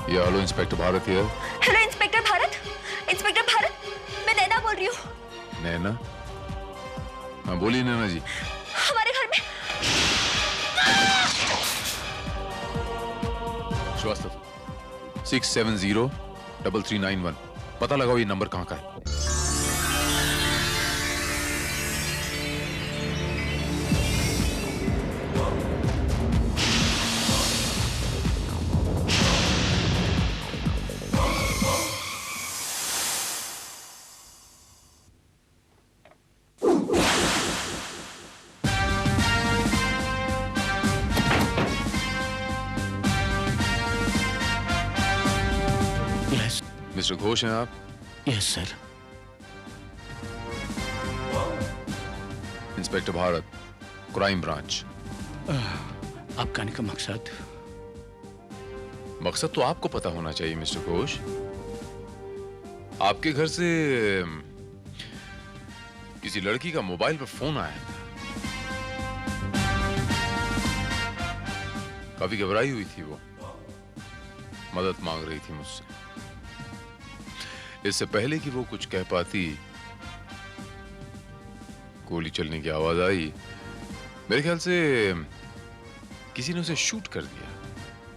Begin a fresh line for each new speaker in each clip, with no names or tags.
या hello inspector Bharat here.
Hello inspector Bharat. Inspector Bharat, मैं नैना बोल रही हूँ।
नैना? हाँ बोलिए नैना जी।
हमारे घर में
श्रीवास्तव 6703391 पता लगाओ ये नंबर कहाँ का है। मिस्टर घोष हैं आप?
Yes sir.
Inspector Bharat, crime branch.
आप कहने का मकसद?
मकसद तो आपको पता होना चाहिए मिस्टर घोष। आपके घर से किसी लड़की का मोबाइल पर फोन आया था। काफी घबराई हुई थी वो, मदद मांग रही थी मुझसे। इससे पहले कि वो कुछ कह पाती, गोली चलने की आवाज आई। मेरे ख्याल से किसी ने उसे शूट कर दिया।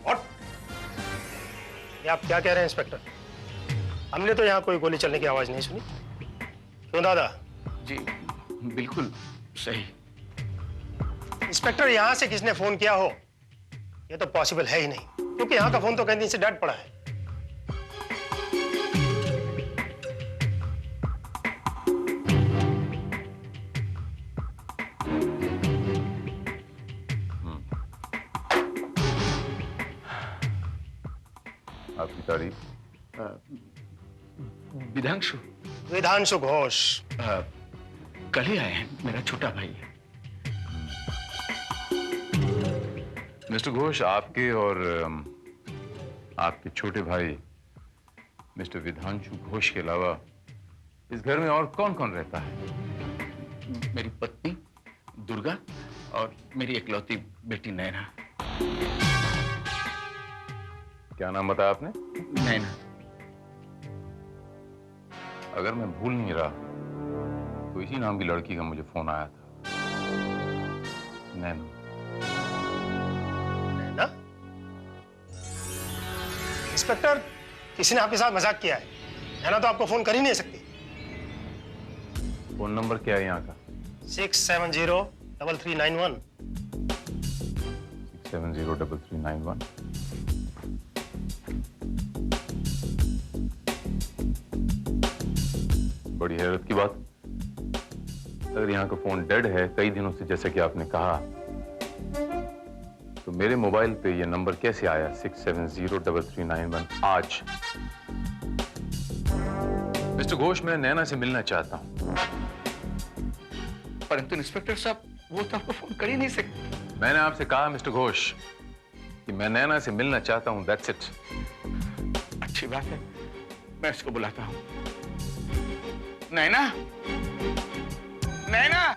और ये आप क्या कह रहे हैं इंस्पेक्टर? हमने तो यहाँ कोई गोली चलने की आवाज नहीं सुनी। क्यों दादा?
जी बिल्कुल सही।
इंस्पेक्टर, यहाँ से किसने फोन किया हो ये तो पॉसिबल है ही नहीं, क्योंकि यहाँ का फोन तो कई दिन से डेड पड़ा है।
आपकी तारीफ?
विधांशु।
विधांशु घोष।
कल ही आए हैं, मेरा छोटा भाई है।
मिस्टर घोष, आपके और आपके छोटे भाई मिस्टर विधांशु घोष के अलावा इस घर में और कौन कौन रहता है?
मेरी पत्नी दुर्गा और मेरी इकलौती बेटी नैना।
क्या नाम बताया आपने?
नैना।
अगर मैं भूल नहीं रहा तो इसी नाम की लड़की का मुझे फोन आया था, नैना।
नैना? इंस्पेक्टर, किसी ने आपके साथ मजाक किया है। नैना तो आपको फोन कर ही नहीं सकती।
फोन नंबर क्या है यहाँ का?
6703391।
6703391। बड़ी हैरत की बात, अगर यहाँ का फोन डेड है कई दिनों से जैसे कि आपने कहा, तो मेरे मोबाइल पे ये नंबर कैसे आया 6703391 आज? मिस्टर घोष, मैं नैना से मिलना चाहता हूँ।
परंतु इंस्पेक्टर साहब, वो तो आपको फोन कर ही नहीं सकते।
मैंने आपसे कहा मिस्टर घोष कि मैं नैना से मिलना चाहता हूँ, दैट्स इट।
अच्छी बात है, मैं इसको बुलाता हूँ। नैना, नैना।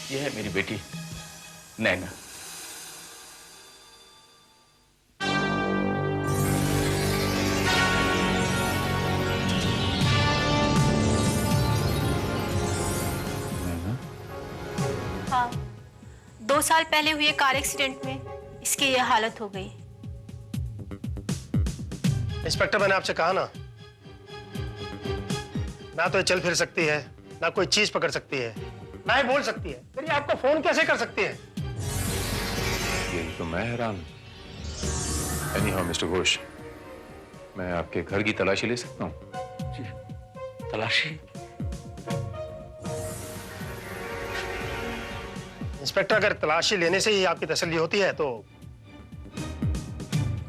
यह है मेरी बेटी नैना।
हाँ, 2 साल पहले हुए कार एक्सीडेंट में इसकी यह हालत हो गई।
इंस्पेक्टर, मैंने आपसे कहा ना, ना तो ये चल फिर सकती है, ना कोई चीज पकड़ सकती है, ना ही बोल सकती है। फिर ये आपको फोन कैसे कर सकती है?
यही तो मैं हैरान हूं। एनीहाउ मिस्टर घोष, मैं आपके घर की तलाशी ले सकता हूँ?
तलाशी?
इंस्पेक्टर, अगर तलाशी लेने से ही आपकी तसल्ली होती है तो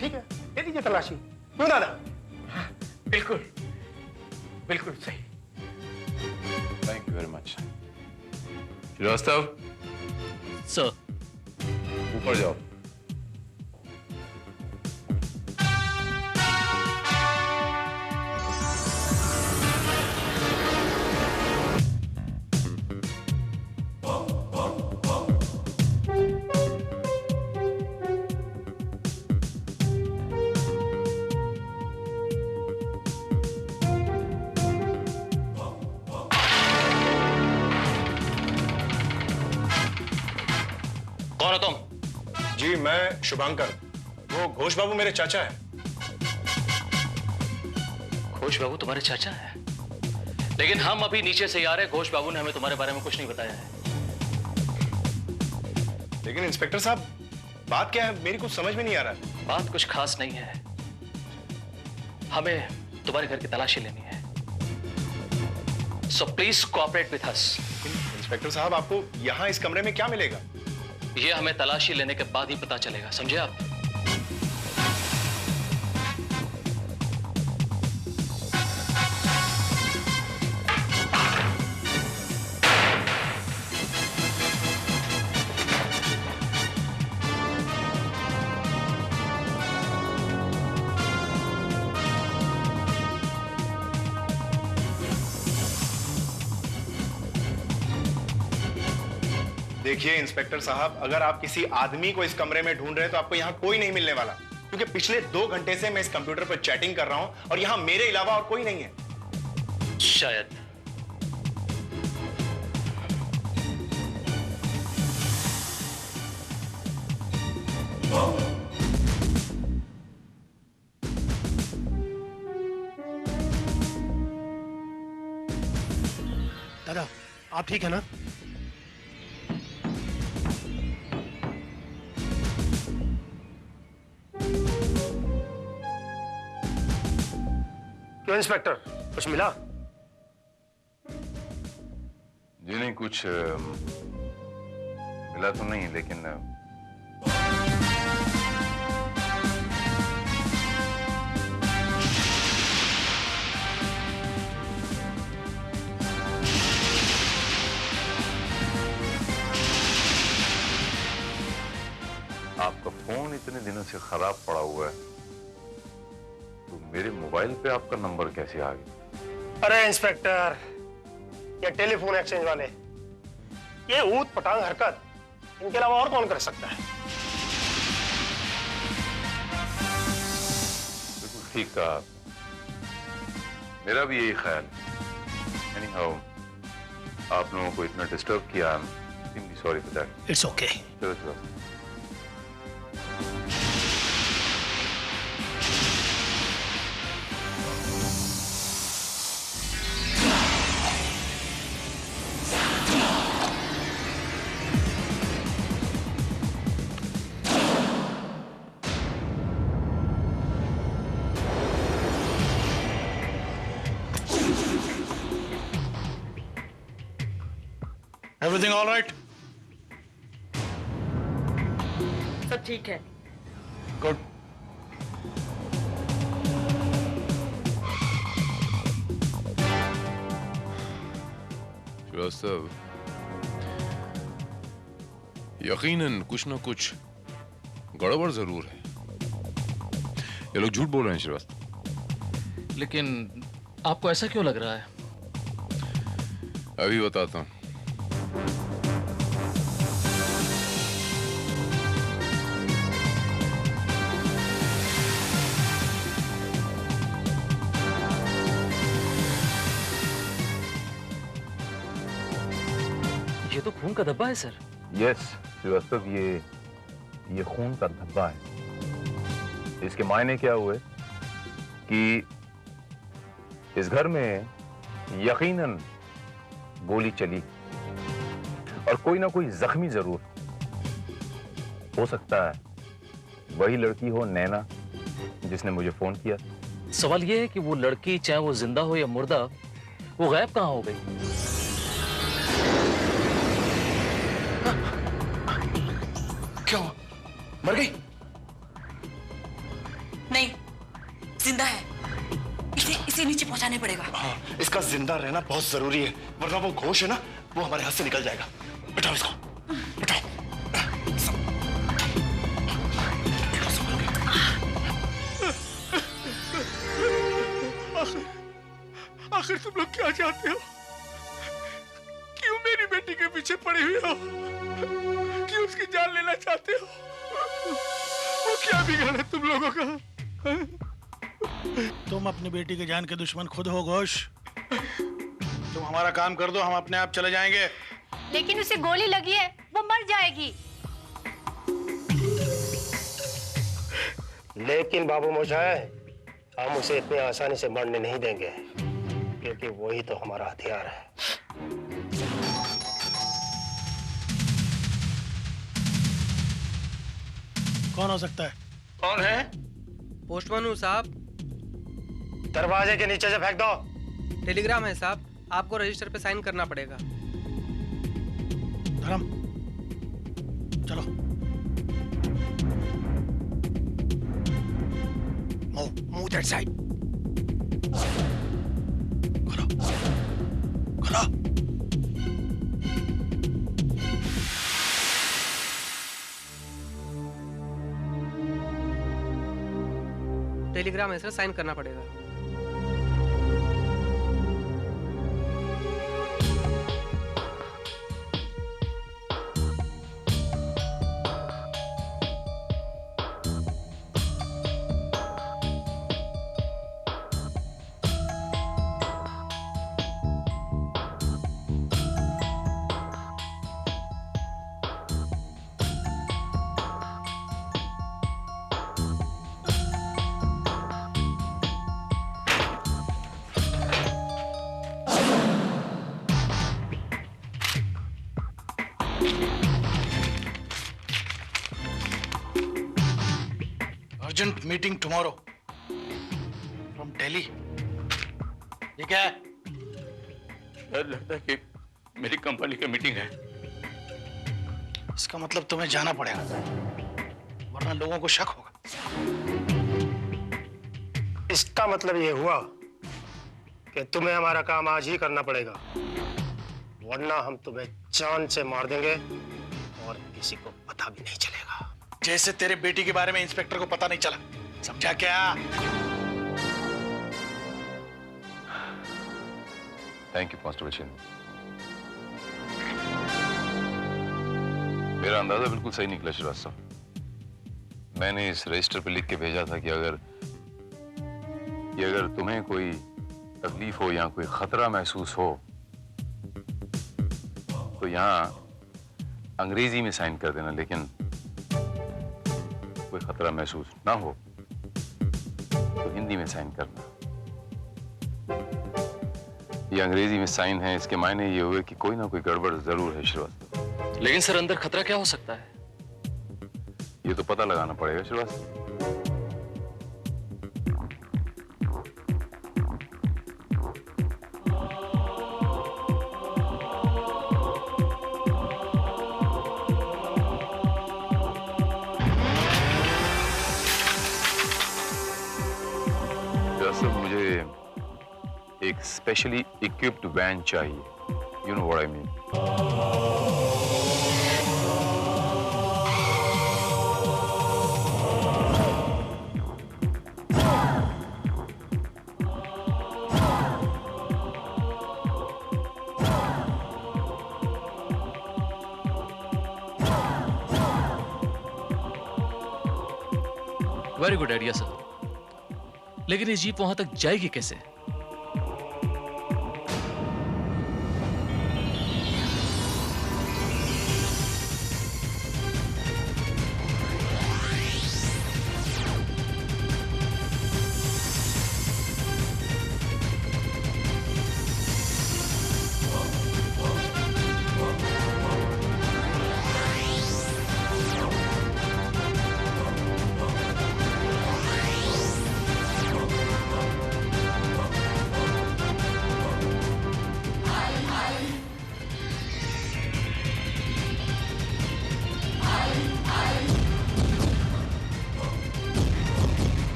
ठीक है, ले लीजिए तलाशी। क्यों दादा?
बिल्कुल बिल्कुल सही।
Thank you very much. Shrivastava,
sir.
ऊपर जाओ।
कौन हो तुम?
जी मैं शुभांकर, वो घोष बाबू मेरे चाचा है।
घोष बाबू तुम्हारे चाचा है? लेकिन हम अभी नीचे से ही आ रहे, घोष बाबू ने हमें तुम्हारे बारे में कुछ नहीं बताया है।
लेकिन इंस्पेक्टर साहब, बात क्या है मेरी कुछ समझ में नहीं आ रहा है।
बात कुछ खास नहीं है, हमें तुम्हारे घर की तलाशी लेनी है। So please cooperate with us.
Inspector साहब, आपको यहाँ इस कमरे में क्या मिलेगा?
ये हमें तलाशी लेने के बाद ही पता चलेगा, समझे आप?
देखिए इंस्पेक्टर साहब, अगर आप किसी आदमी को इस कमरे में ढूंढ रहे हैं तो आपको यहाँ कोई नहीं मिलने वाला, क्योंकि पिछले 2 घंटे से मैं इस कंप्यूटर पर चैटिंग कर रहा हूं और यहाँ मेरे अलावा और कोई नहीं है।
शायद।
दादा, आप ठीक है ना? क्यों इंस्पेक्टर, कुछ मिला?
जी नहीं, कुछ मिला तो नहीं, लेकिन आपका फोन इतने दिनों से खराब पड़ा हुआ है, तो मेरे मोबाइल पे आपका नंबर कैसे आ गया?
अरे इंस्पेक्टर, ये टेलीफोन एक्सचेंज वाले, ये ऊट पटांग हरकत इनके अलावा और कौन कर सकता है?
बिल्कुल ठीक कहा, मेरा भी यही ख्याल है। एनीहाउ, आप लोगों को इतना डिस्टर्ब किया, sorry for that.
It's okay.
चलो चलो।
Everything all right?
सब ठीक है।
गुड।
श्रीवास्तव, यकीनन कुछ ना कुछ गड़बड़ जरूर है। ये लोग झूठ बोल रहे हैं श्रीवास्तव।
लेकिन आपको ऐसा क्यों लग रहा है?
अभी बताता हूं।
ये तो खून का धब्बा है सर।
यस श्रीवास्तव, ये खून का धब्बा है। इसके मायने क्या हुए कि इस घर में यकीनन गोली चली और कोई ना कोई जख्मी जरूर हो सकता है। वही लड़की हो नैना जिसने मुझे फोन किया।
सवाल ये है कि वो लड़की, चाहे वो जिंदा हो या मुर्दा, वो गायब कहाँ हो गई?
क्या हुआ? मर गई?
नहीं, जिंदा है। इसे नीचे पहुंचाने पड़ेगा।
हाँ, इसका जिंदा रहना बहुत जरूरी है, वरना वो घोष है ना, वो हमारे हाथ से निकल जाएगा। बिठाओ इसको, बिठाओ।
आखिर तुम लोग क्या चाहते हो? क्यों मेरी बेटी के पीछे पड़े हुए हो? क्यों उसकी जान लेना चाहते हो? वो क्या बिगड़ा है तुम लोगों का?
तुम अपनी बेटी की जान के दुश्मन खुद हो घोष। तुम हमारा काम कर दो, हम अपने आप चले जाएंगे।
लेकिन उसे गोली लगी है, वो मर जाएगी।
लेकिन बाबू मोशाय, हम उसे इतनी आसानी से मरने नहीं देंगे, क्योंकि वही तो हमारा हथियार है।
कौन हो सकता है?
कौन है?
पोस्टमैन हूँ साहब।
दरवाजे के नीचे से फेंक दो।
टेलीग्राम है साहब, आपको रजिस्टर पे साइन करना पड़ेगा।
धर्म, चलो। Move that side. खोलो, खोलो।
टेलीग्राम है सर, साइन करना पड़ेगा।
Urgent meeting tomorrow from Delhi. ये क्या है?
लगता है कि मेरी कंपनी की मीटिंग है।
इसका मतलब तुम्हें जाना पड़ेगा, वरना लोगों को शक होगा।
इसका मतलब ये हुआ कि तुम्हें हमारा काम आज ही करना पड़ेगा, वरना हम तुम्हें जान से मार देंगे और किसी को पता भी नहीं चलेगा।
जैसे तेरे बेटी के बारे में इंस्पेक्टर को पता नहीं चला, समझा क्या?
Thank you constable Shinde. मेरा अंदाजा बिल्कुल सही निकला श्रीवास्तव। मैंने इस रजिस्टर पे लिख के भेजा था कि अगर तुम्हें कोई तकलीफ हो या कोई खतरा महसूस हो तो यहाँ अंग्रेजी में साइन कर देना, लेकिन कोई खतरा महसूस ना हो तो हिंदी में साइन करना। ये अंग्रेजी में साइन है, इसके मायने ये हुए कि कोई ना कोई गड़बड़ जरूर है श्रीवास्तव।
लेकिन सर अंदर खतरा क्या हो सकता है?
ये तो पता लगाना पड़ेगा श्रीवास्तव। मुझे एक स्पेशली इक्विप्ड वैन चाहिए। You know what I mean.
Very good idea sir, लेकिन ये जीप वहां तक जाएगी कैसे?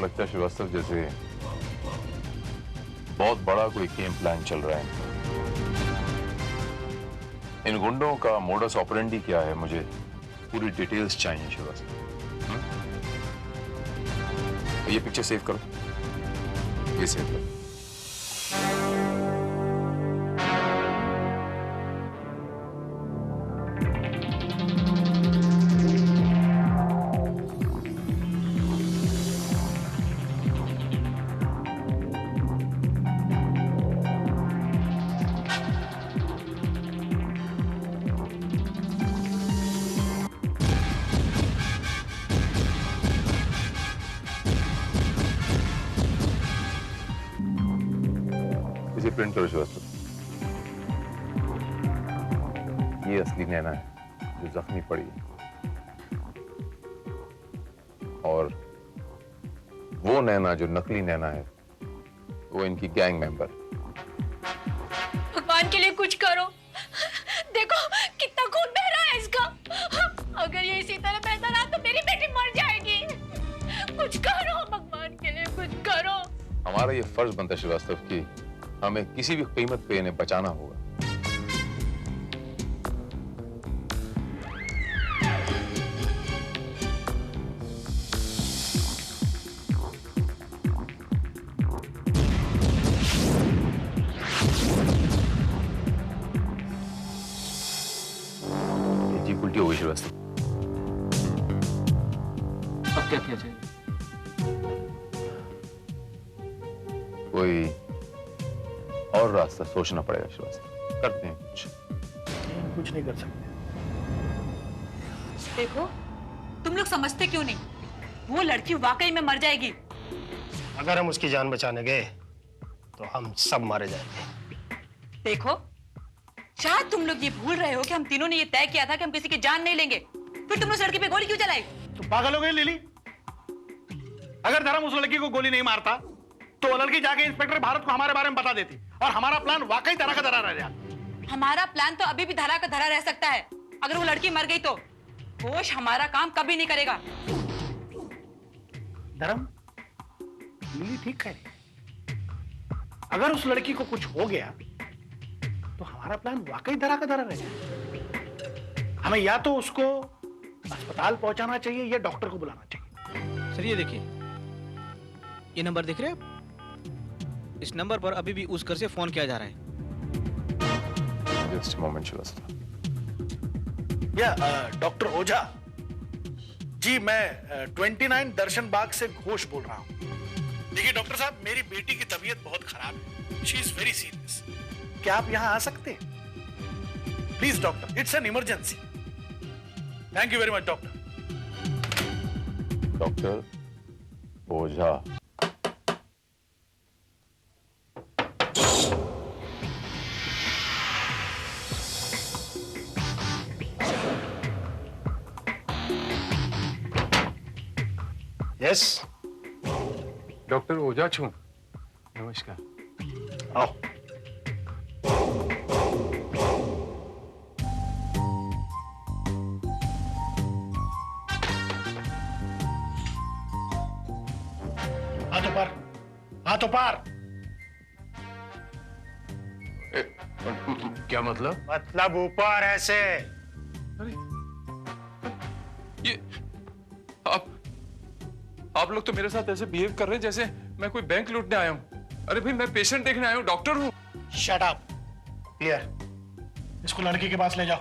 लगता है श्रीवास्तव जैसे बहुत बड़ा कोई गेम प्लान चल रहा है। इन गुंडों का मोडस ऑपरेंडी क्या है, मुझे पूरी डिटेल्स चाहिए श्रीवास्तव। ये पिक्चर सेव करो, ये सेव करो। इसे प्रिंट करो श्रीवास्तव। ये असली नैना है जो जख्मी पड़ी है, और वो नैना जो नकली नैना है वो इनकी गैंग मेंबर।
भगवान के लिए कुछ करो। देखो कितना खून बह रहा है इसका। अगर ये इसी तरह बहता रहा तो मेरी बेटी मर जाएगी। कुछ करो भगवान के लिए, कुछ करो।
हमारा ये फर्ज बनता है श्रीवास्तव की हमें किसी भी कीमत पे इन्हें बचाना होगा। ये जीप उल्टी हो गई श्रीवास्तव।
अब क्या किया जाए?
कोई और रास्ता सोचना पड़ेगा श्रीवास्तव। करते हैं
कुछ नहीं कर सकते।
देखो तुम लोग समझते क्यों नहीं, वो लड़की वाकई में मर जाएगी।
अगर हम उसकी जान बचाने गए तो हम सब मारे जाएंगे।
देखो शायद तुम लोग ये भूल रहे हो कि हम तीनों ने ये तय किया था कि हम किसी की जान नहीं लेंगे। फिर तुमने उस लड़की पे गोली क्यों चलाई?
तो पागल हो गई लिली। अगर धर्म उस लड़की को गोली नहीं मारता तो वो लड़की जाके इंस्पेक्टर भारत को हमारे बारे में बता देती और हमारा प्लान वाकई धरा का धरा रह जाता।
हमारा प्लान तो अभी भी धरा का धरा रह सकता है। अगर वो लड़की मर गई तो घोष हमारा काम कभी नहीं करेगा।
धर्म, लिली ठीक कह रही है। अगर उस लड़की को कुछ हो गया तो हमारा प्लान वाकई धरा का धरा रह जाएगा। हमें या तो उसको अस्पताल पहुंचाना चाहिए या डॉक्टर को बुलाना चाहिए।
सर ये देखिए, ये नंबर दिख रहे हैं? इस नंबर पर अभी भी उस घर से फोन किया जा रहा है।
Just moment Srivastava.
या डॉक्टर ओझा जी, मैं 29 दर्शन बाग से घोष बोल रहा हूँ। देखिए डॉक्टर साहब, मेरी बेटी की तबीयत बहुत खराब है। She is very serious. क्या आप यहाँ आ सकते हैं? Please doctor, it's an emergency. Thank you very much doctor.
Doctor Ojha.
Yes
doctor Ojha छू। नमस्कार।
आओ।
हाथों पर, हाथों पर।
क्या मतलब?
मतलब ऊपर ऐसे।
ये आप लोग तो मेरे साथ ऐसे बिहेव कर रहे हैं जैसे मैं कोई बैंक लूटने आया हूं। अरे भाई, मैं पेशेंट देखने आया हूं, डॉक्टर हूं।
Shut up. क्लियर। इसको लड़की के पास ले जाओ।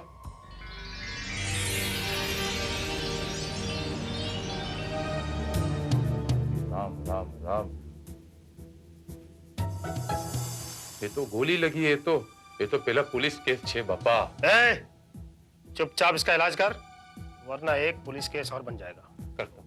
राम राम राम। ये तो गोली लगी है। ये तो पहला पुलिस केस छे बापा।
चुपचाप इसका इलाज कर, वरना एक पुलिस केस और बन जाएगा।
करता।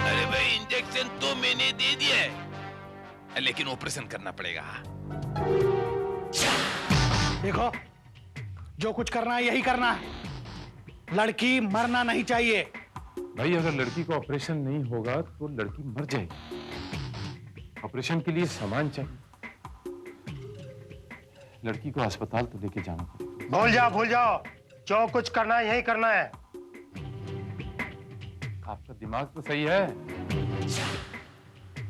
अरे भाई, इंजेक्शन तो मैंने दे दिया है, लेकिन ऑपरेशन करना पड़ेगा।
देखो, जो कुछ करना है यही करना है। लड़की मरना नहीं चाहिए।
भाई अगर लड़की को ऑपरेशन नहीं होगा तो लड़की मर जाएगी। ऑपरेशन के लिए सामान चाहिए। लड़की को अस्पताल तो लेके जाना पड़ेगा।
भूल जाओ, जो कुछ करना है यही करना है।
आपका दिमाग तो सही है।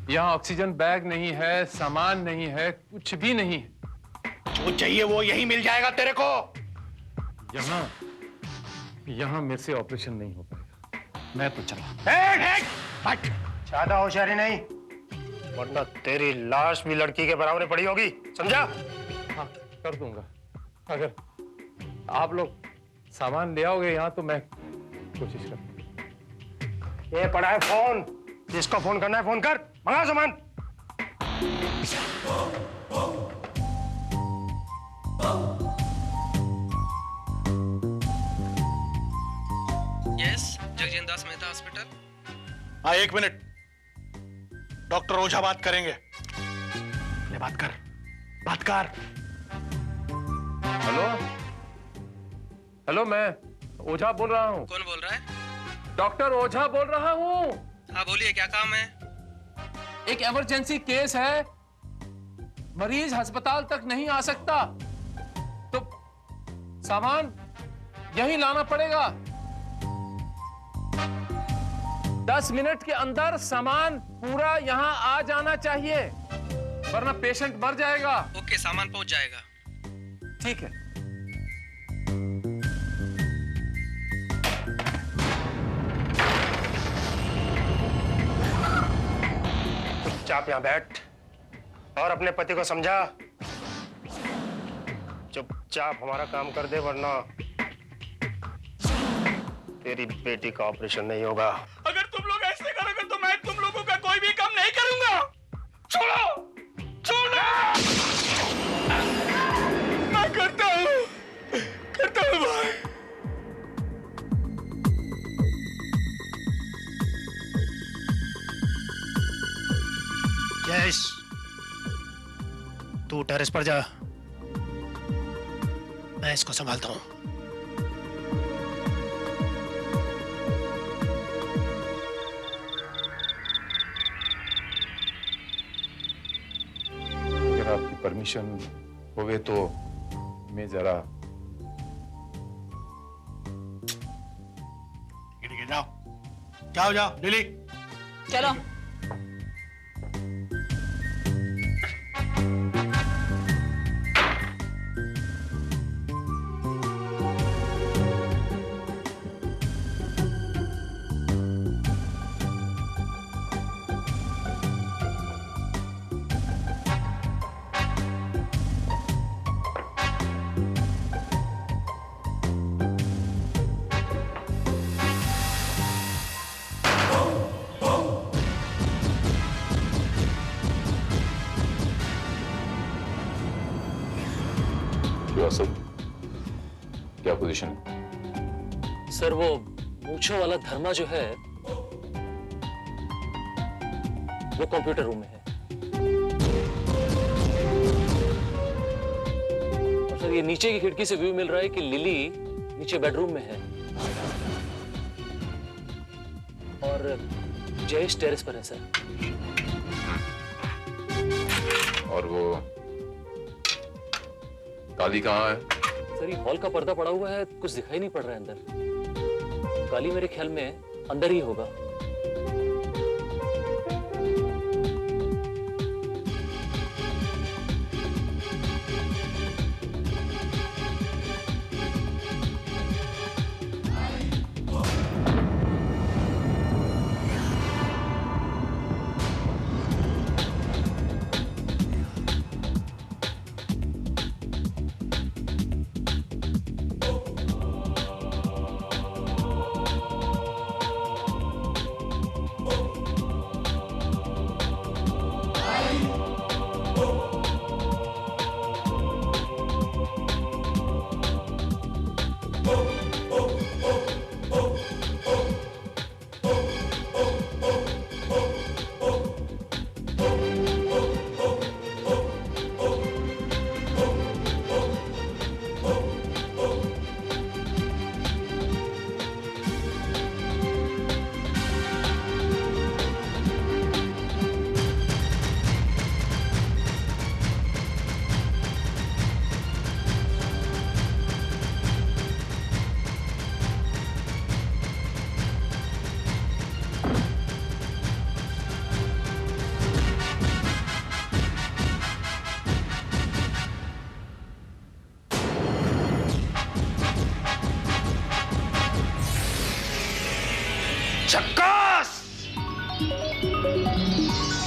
यहाँ ऑक्सीजन बैग नहीं है, सामान नहीं है, कुछ भी नहीं है।
जो चाहिए वो यही मिल जाएगा तेरे को।
यहाँ मेरे से ऑपरेशन नहीं हो पाएगा। मैं तो चला।
ज्यादा होशियारी नहीं, वरना तेरी लाश भी लड़की के बराबर पड़ी होगी, समझा?
हाँ, कर दूंगा। अगर आप लोग सामान ले आओगे यहाँ तो मैं कोशिश करूंगा।
ये पड़ा है फोन, जिसको फोन करना है फोन कर, मंगा सामान।
यस, जगजीवन दास मेहता हॉस्पिटल।
हाँ, 1 मिनट, डॉक्टर ओझा बात करेंगे। ले बात कर।
हेलो, मैं ओझा बोल रहा हूँ।
कौन बोल रहा है?
डॉक्टर ओझा बोल रहा हूँ।
हाँ बोलिए, क्या काम है?
एक इमरजेंसी केस है, मरीज अस्पताल तक नहीं आ सकता, तो सामान यहीं लाना पड़ेगा। 10 मिनट के अंदर सामान पूरा यहाँ आ जाना चाहिए, वरना पेशेंट मर जाएगा।
ओके, सामान पहुंच जाएगा।
ठीक है।
चुपचाप यहाँ बैठ और अपने पति को समझा। चुपचाप हमारा काम कर दे, वरना तेरी बेटी का ऑपरेशन नहीं होगा।
अगर तुम लोग ऐसे करोगे तो मैं तुम लोगों का कोई भी काम नहीं करूंगा। छोड़ो। मैं करता हूँ भाई।
यस, तू टेरेस पर जा, मैं इसको संभालता हूँ।
अगर आपकी परमिशन होवे तो मैं जरा।
ठीक है, जाओ लिली।
चलो।
क्या पोजीशन है?
सर, वो मूंछों वाला धर्मा जो है वो कंप्यूटर रूम में है। और सर, ये नीचे की खिड़की से व्यू मिल रहा है कि लिली नीचे बेडरूम में है और जयेश टेरेस पर है सर।
और वो काली कहाँ है?
सर, ये हॉल का पर्दा पड़ा हुआ है, कुछ दिखाई नहीं पड़ रहा है अंदर। काली मेरे ख्याल में अंदर ही होगा।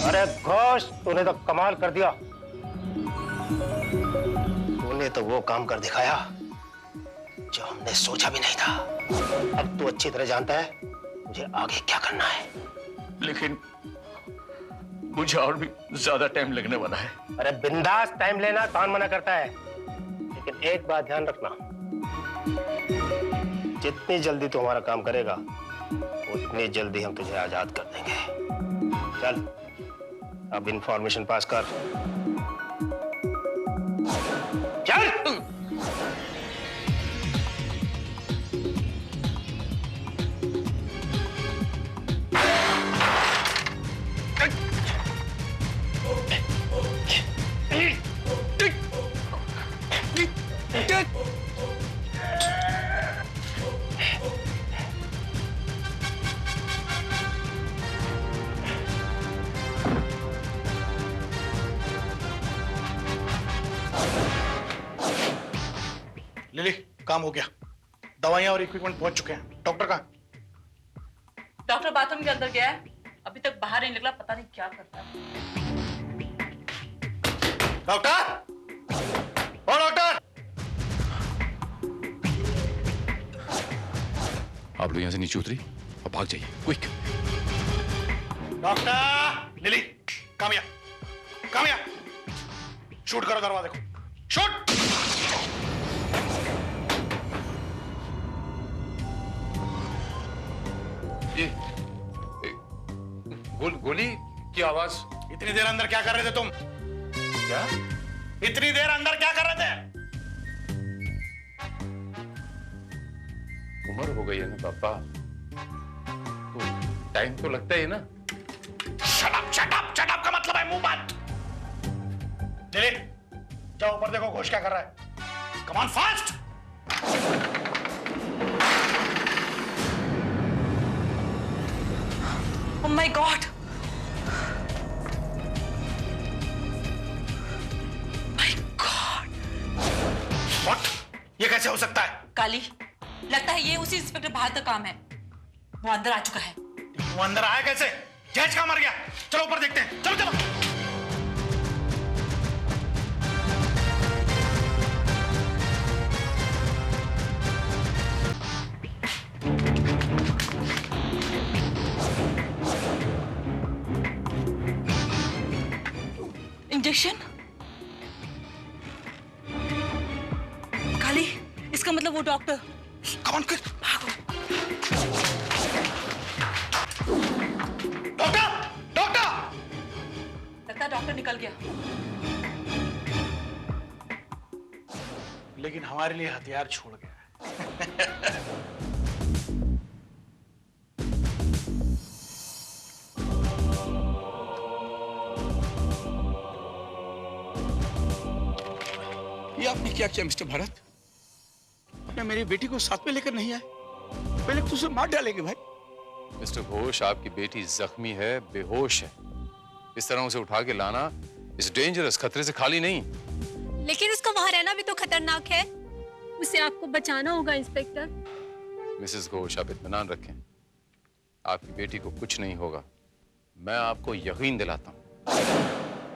अरे घोष, तूने तो कमाल कर दिया। तूने तो वो काम कर दिखाया जो हमने सोचा भी नहीं था। अब तू अच्छी तरह जानता है मुझे आगे क्या करना है।
लेकिन मुझे और भी ज्यादा टाइम लगने वाला है।
अरे बिंदास टाइम लेना, कौन मना करता है। लेकिन एक बात ध्यान रखना, जितनी जल्दी तू हमारा काम करेगा उतनी जल्दी हम तुझे आजाद कर देंगे। चल अब इंफॉर्मेशन पास कर। चल।
लिली, काम हो गया। दवाइयां और इक्विपमेंट पहुंच चुके हैं। डॉक्टर कहाँ?
डॉक्टर बाथरूम के अंदर गया है, अभी तक बाहर नहीं निकला, पता नहीं क्या करता है।
डॉक्टर, ओ डॉक्टर!
आप लोग यहाँ से नीचे उतरी और भाग जाइए, क्विक।
डॉक्टर! लिली, काम यहाँ, काम यहाँ। शूट करो दरवाजे को। शूट!
ये गोली की आवाज।
इतनी देर अंदर क्या कर रहे थे तुम?
क्या?
इतनी देर अंदर क्या कर रहे थे?
उम्र हो गई है ना पापा, तो टाइम तो लगता ही ना।
शट अप का मतलब है मुंह बंद। लिली, जाओ ऊपर देखो घोष क्या कर रहा है। Come on fast.
Oh my God! My God!
What? ये कैसे हो सकता है?
काली, लगता है ये उसी इंस्पेक्टर भारत का काम है। वो अंदर आ चुका है।
वो अंदर आया कैसे? जज कहाँ मर गया? चलो ऊपर देखते हैं। चलो चलो।
इंजेक्शन? काली, इसका मतलब वो डॉक्टर।
Come on, quick.
भागो।
डॉक्टर! डॉक्टर!
लगता है डॉक्टर निकल गया।
लेकिन हमारे लिए हथियार छोड़ गया है।
ये आपने क्या किया मिस्टर भारत? अपने मेरी बेटी को साथ में लेकर नहीं आए, पहले तो उसे मार डालेंगे भाई।
मिस्टर घोष, आपकी बेटी जख्मी है, बेहोश है। इस तरह उसे उठा के लाना इस डेंजरस, खतरे से खाली नहीं।
लेकिन उसका वहां रहना भी तो खतरनाक है। उसे आपको बचाना होगा इंस्पेक्टर।
मिसेस घोष, आप इत्मीनान रखें, आपकी बेटी को कुछ नहीं होगा। मैं आपको यकीन दिलाता हूँ।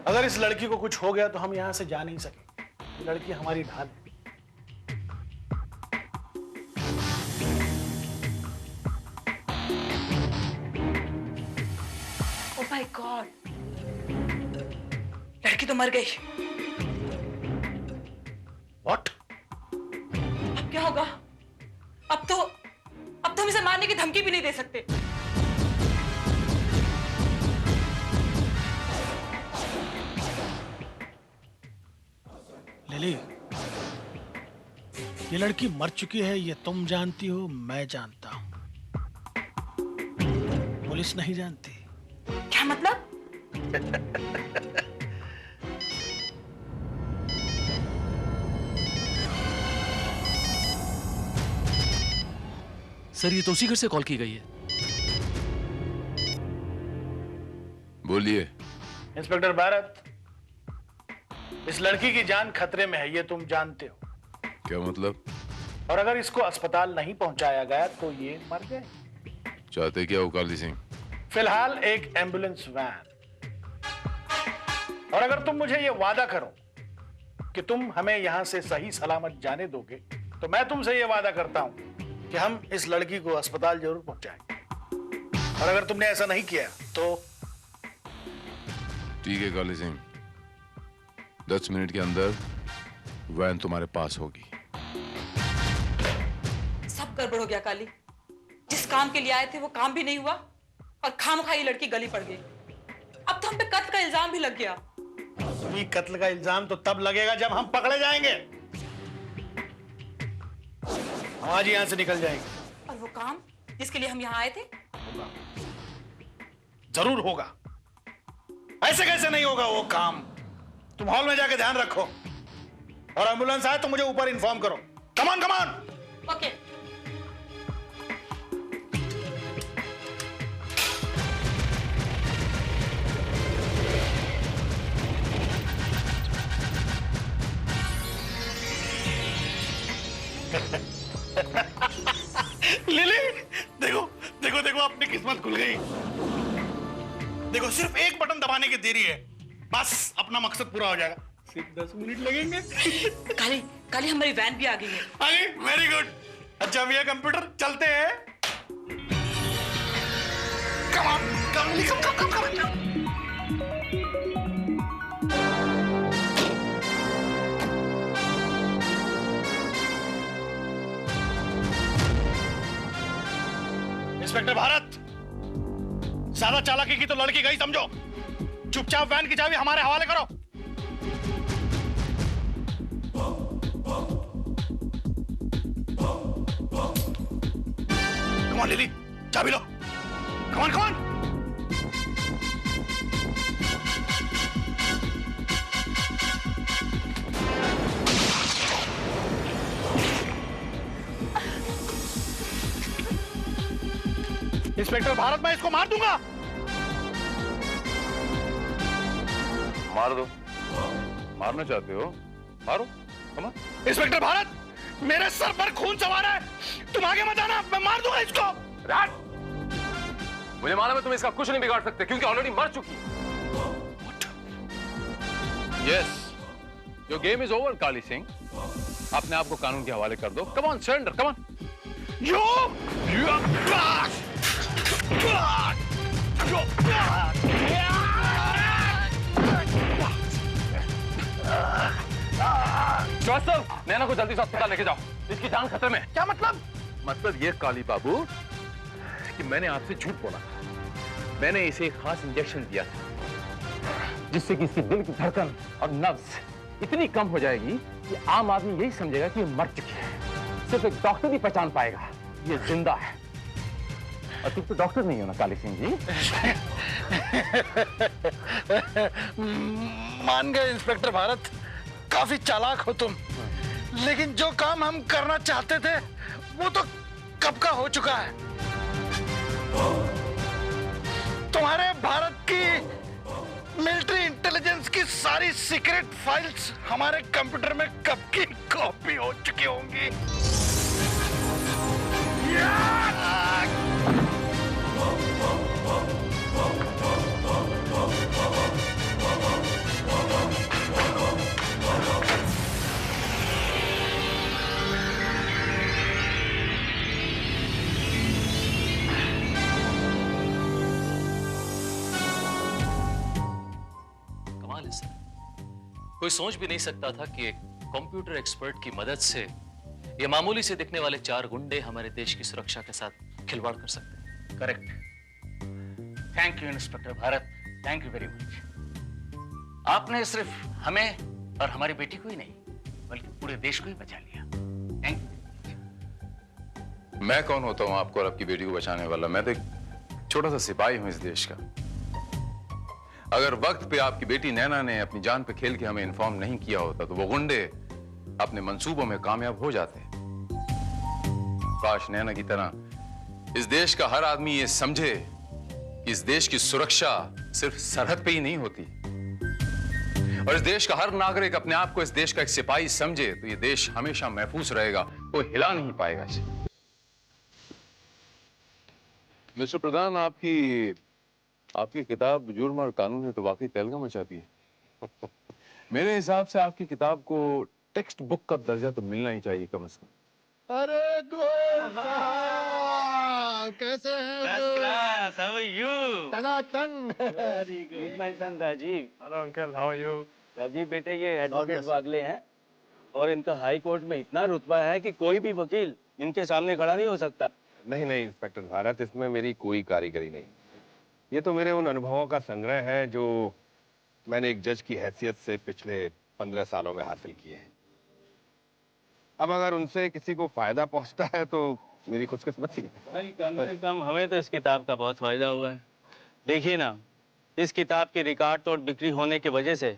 अगर इस लड़की को कुछ हो गया तो हम यहां से जा नहीं सकेंगे। ये लड़की हमारी ढाल है।
Oh my God! लड़की तो मर गई।
What?
अब क्या होगा? अब तो हम इसे मारने की धमकी भी नहीं दे सकते।
लिली, ये लड़की मर चुकी है, ये तुम जानती हो, मैं जानता हूं। पुलिस नहीं जानती।
क्या मतलब?
सर, ये तो उसी घर से कॉल की गई है।
बोलिए।
इंस्पेक्टर भारत, इस लड़की की जान खतरे में है, ये तुम जानते हो।
क्या मतलब?
और अगर इसको अस्पताल नहीं पहुंचाया गया तो ये मर जाए।
चाहते क्या हो काली सिंह?
फिलहाल एक एम्बुलेंस वैन और अगर तुम मुझे ये वादा करो कि तुम हमें यहां से सही सलामत जाने दोगे, तो मैं तुमसे ये वादा करता हूं कि हम इस लड़की को अस्पताल जरूर पहुंचाएंगे। और अगर तुमने ऐसा नहीं किया तो
ठीक है काली सिंह, 10 मिनट के अंदर वैन तुम्हारे पास होगी।
सब गड़बड़ हो गया काली। जिस काम के लिए आए थे वो काम भी नहीं हुआ और खामखा ये लड़की गली पड़ गई। अब तो हम पे कत्ल का इल्जाम भी लग गया।
ये कत्ल का इल्जाम तो तब लगेगा जब हम पकड़े जाएंगे। हम आज यहां से निकल जाएंगे।
और वो काम जिसके लिए हम यहाँ आए थे?
जरूर होगा। ऐसे कैसे नहीं होगा वो काम? तुम हॉल में जाके ध्यान रखो, और एम्बुलेंस आए तो मुझे ऊपर इन्फॉर्म करो। कम on come on.
Okay.
Lily, देखो देखो देखो, अपनी किस्मत खुल गई। देखो, सिर्फ एक बटन दबाने की देरी है, बस अपना मकसद पूरा हो जाएगा। सिर्फ 10 मिनट लगेंगे।
काली काली, हमारी वैन भी आ गई है।
आ गई? Very good. अच्छा भैया कंप्यूटर, चलते हैं। कम on, come come come come. Inspector Bharat, ज्यादा चालाकी की तो लड़की गई समझो। चुपचाप वैन की चाबी हमारे हवाले करो। कम ऑन लिली, चाबी लो। Come on come on. Inspector Bharat, मैं इसको मार दूंगा।
मार दो। मारना चाहते हो? मारो। कम ऑन।
इंस्पेक्टर भारत, मेरे सर पर खून सवार है, तुम आगे मत आना, मैं मार दूंगा इसको।
राट! मुझे मालूम है तुम इसका कुछ नहीं बिगाड़ सकते, क्योंकि ऑलरेडी मर चुकी। Yes, your game is over Kali Singh. अपने आप को कानून के हवाले कर दो। Come on, surrender, come on. Srivastava, Naina को जल्दी से अस्पताल लेके जाओ, इसकी जान खतरे में।
क्या मतलब?
मतलब ये काली बाबू कि मैंने आपसे झूठ बोला। मैंने इसे एक खास इंजेक्शन दिया था जिससे कि इसकी दिल की धड़कन और नब्ज इतनी कम हो जाएगी कि आम आदमी यही समझेगा कि ये मर चुकी है। सिर्फ एक डॉक्टर ही पहचान पाएगा ये जिंदा है। और तुम तो डॉक्टर नहीं हो ना काली सिंह जी?
मान गए इंस्पेक्टर भारत, काफी चालाक हो तुम, लेकिन जो काम हम करना चाहते थे वो तो कब का हो चुका है। तुम्हारे भारत की मिलिट्री इंटेलिजेंस की सारी सीक्रेट फाइल्स हमारे कंप्यूटर में कब की कॉपी हो चुकी होंगी।
कमाल है सर, कोई सोच भी नहीं सकता था कि एक कंप्यूटर एक्सपर्ट की मदद से ये मामूली से दिखने वाले 4 गुंडे हमारे देश की सुरक्षा के साथ खिलवाड़ कर सकते हैं।
Correct. Thank you inspector Bharat, thank you very much. आपने सिर्फ हमें और हमारी बेटी को ही नहीं, बल्कि पूरे देश को ही बचा लिया। Thank you.
मैं कौन होता हूं आपको और आपकी बेटी को बचाने वाला? मैं तो एक छोटा सा सिपाही हूं इस देश का। अगर वक्त पे आपकी बेटी नैना ने अपनी जान पे खेल के हमें इन्फॉर्म नहीं किया होता तो वो गुंडे अपने मंसूबों में कामयाब हो जाते। काश नैना की तरह इस देश का हर आदमी ये समझे कि इस देश की सुरक्षा सिर्फ सरहद पे ही नहीं होती, और इस देश का हर नागरिक अपने आप को इस देश का एक सिपाही समझे तो ये देश हमेशा महफूज रहेगा, कोई हिला नहीं पाएगा इसे। मिस्टर प्रधान, आपकी किताब जुर्म और कानून है तो वाकई तहलका मचाती है।
मेरे हिसाब से आपकी किताब को टेक्स्ट बुक का दर्जा तो मिलना ही चाहिए कम से कम।
अरे कैसे हैं?
How are you?
Tanatan.
Very good, my son Rajiv.
Hello uncle, how are you?
Rajiv बेटे ये एडवोकेट वागले हैं और इनका हाई कोर्ट में इतना रुतबा है कि कोई भी वकील इनके सामने खड़ा नहीं हो सकता।
नहीं नहीं इंस्पेक्टर भारत, इसमें मेरी कोई कारीगरी नहीं। ये तो मेरे उन अनुभवों का संग्रह है जो मैंने एक जज की हैसियत से पिछले 15 सालों में हासिल किए हैं। अब अगर उनसे किसी को फायदा पहुंचता है तो मेरी खुशकिस्मती है।
भाई कम से कम हमें तो इस किताब का बहुत फायदा हुआ है। देखिए ना, इस किताब के रिकॉर्ड तोड़ बिक्री होने की वजह से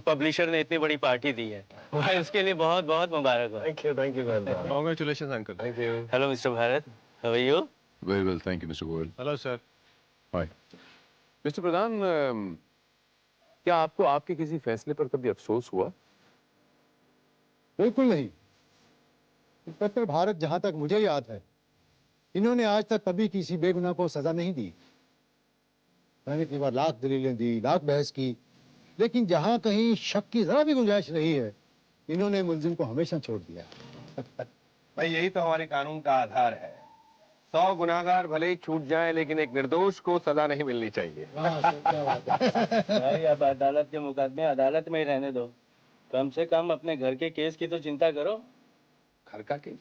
पब्लिशर ने इतनी बड़ी पार्टी दी है। भाई उसके लिए बहुत बहुत मुबारक हो।
Thank you
congratulations uncle.
Thank you.
Hello mister Bharat, how are you?
Very well, thank you mister Goyal.
Hello sir.
Hi mister Pradhan, क्या आपको आपके किसी फैसले पर कभी अफसोस हुआ?
बिल्कुल नहीं। इंस्पेक्टर भारत, जहां तक मुझे याद है, इन्होंने आज तक कभी किसी बेगुनाह को सजा नहीं दी। मैंने कई बार लाख दलीलें दी, लाख बहस की, लेकिन जहां कहीं शक की जरा भी गुंजाइश रही है, इन्होंने मुलजिम को हमेशा छोड़ दिया।
भाई यही तो हमारे कानून का आधार है। 100 गुनाहगार भले ही छूट जाए लेकिन एक निर्दोष को सजा नहीं मिलनी चाहिए।
भाई अब अदालत के मुकदमे अदालत में ही रहने दो, कम से कम अपने घर के केस की तो चिंता करो।
घर का केस?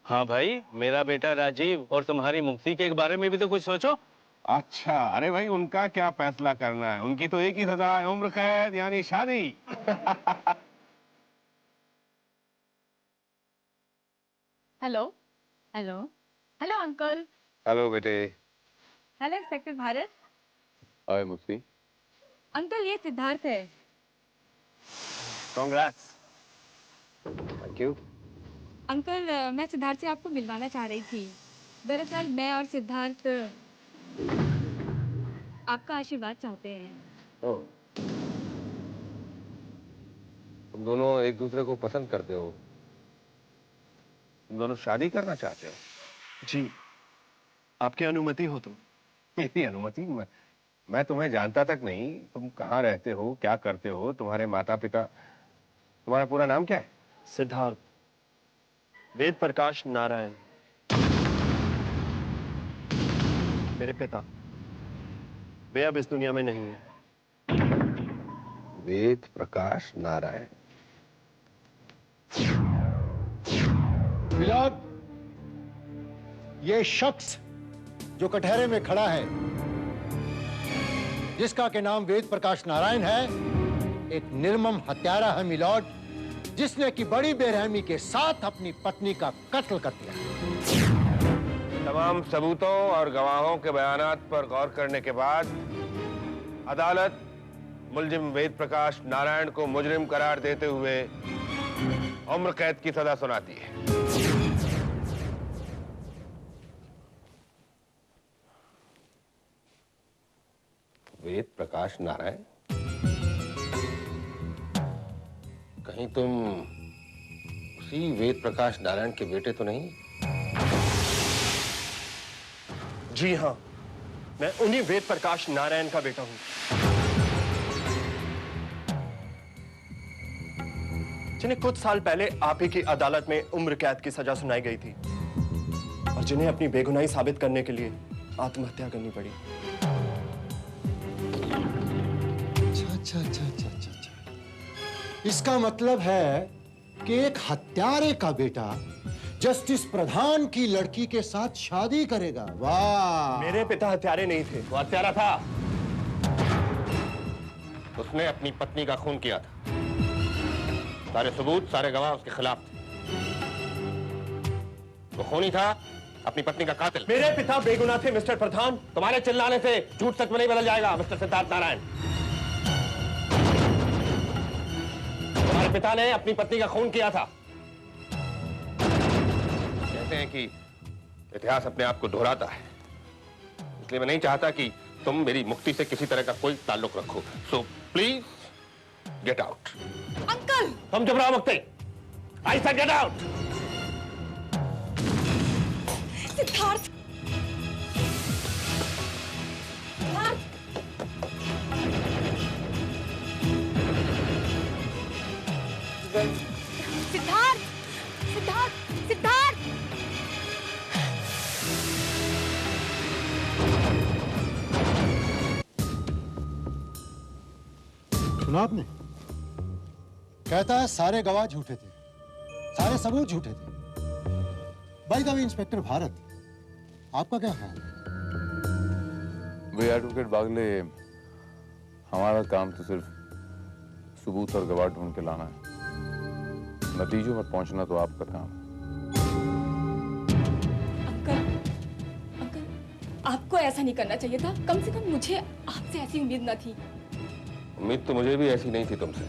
हाँ भाई, मेरा बेटा राजीव और तुम्हारी मुक्ति के बारे में भी तो कुछ सोचो।
अच्छा, अरे भाई उनका क्या फैसला करना है? उनकी तो एक ही सजा है, उम्र कैद यानी शादी।
Hello hello hello uncle.
Hello बेटे।
Hello inspector Bharat.
Hi Mufti.
Uncle ये सिद्धार्थ है।
कांग्रेट्स। Thank you.
अंकल मैं सिद्धार्थ से आपको मिलवाना चाह रही थी। दरअसल मैं और सिद्धार्थ आपका आशीर्वाद चाहते हैं।
ओह, तुम दोनों एक दूसरे को पसंद करते हो? तुम दोनों शादी करना चाहते हो?
जी, आपकी अनुमति हो तो।
मेरी अनुमति? मैं तुम्हें जानता तक नहीं। तुम कहाँ रहते हो, क्या करते हो, तुम्हारे माता पिता, तुम्हारा पूरा नाम क्या है?
सिद्धार्थ वेद प्रकाश नारायण, मेरे पिता। वे अब इस दुनिया में नहीं है।
वेद प्रकाश नारायण।
मिलाद, ये शख्स जो कटहरे में खड़ा है, जिसका के नाम वेद प्रकाश नारायण है, एक निर्मम हत्यारा है मिलॉर्ड, जिसने की बड़ी बेरहमी के साथ अपनी पत्नी का कत्ल कर दिया।
तमाम सबूतों और गवाहों के बयानात पर गौर करने के बाद अदालत मुलजिम वेद प्रकाश नारायण को मुजरिम करार देते हुए उम्र कैद की सजा सुनाती है। वेद प्रकाश नारायण, कहीं तुम उसी वेद प्रकाश नारायण के बेटे तो नहीं?
जी हाँ, मैं उन्हीं वेद प्रकाश नारायण का बेटा हूं, जिन्हें कुछ साल पहले आप ही की अदालत में उम्र कैद की सजा सुनाई गई थी और जिन्हें अपनी बेगुनाही साबित करने के लिए आत्महत्या करनी पड़ी।
अच्छा। इसका मतलब है कि एक हत्यारे का बेटा जस्टिस प्रधान की लड़की के साथ शादी करेगा। वाह!
मेरे पिता हत्यारे नहीं थे।
वो हत्यारा था। उसने अपनी पत्नी का खून किया था। सारे सबूत, सारे गवाह उसके खिलाफ थे। वो खूनी था, अपनी पत्नी का कातिल।
मेरे पिता बेगुनाह थे मिस्टर प्रधान।
तुम्हारे चिल्लाने से झूठ सच में नहीं बदल जाएगा मिस्टर सिद्धार्थ नारायण। तुम्हारे पिता ने अपनी पत्नी का खून किया था। कहते हैं कि इतिहास अपने आप को दोहराता है, इसलिए मैं नहीं चाहता कि तुम मेरी मुक्ति से किसी तरह का कोई ताल्लुक रखो। So please get out.
Uncle!
तुम चुप रहो मुक्ति। I said get out.
Siddharth! Siddharth!
सुना आपने? कहता है सारे गवाह झूठे थे, सारे सबूत झूठे थे। By the way inspector Bharat, आपका क्या ख्याल है?
वे एडवोकेट बागले, हमारा काम तो सिर्फ सबूत और गवाह ढूंढ के लाना है, नतीजों पर पहुंचना तो आपका काम है।
अंकल, आपको ऐसा नहीं करना चाहिए था। कम से कम मुझे आपसे ऐसी उम्मीद न थी।
उम्मीद तो मुझे भी ऐसी नहीं थी तुमसे।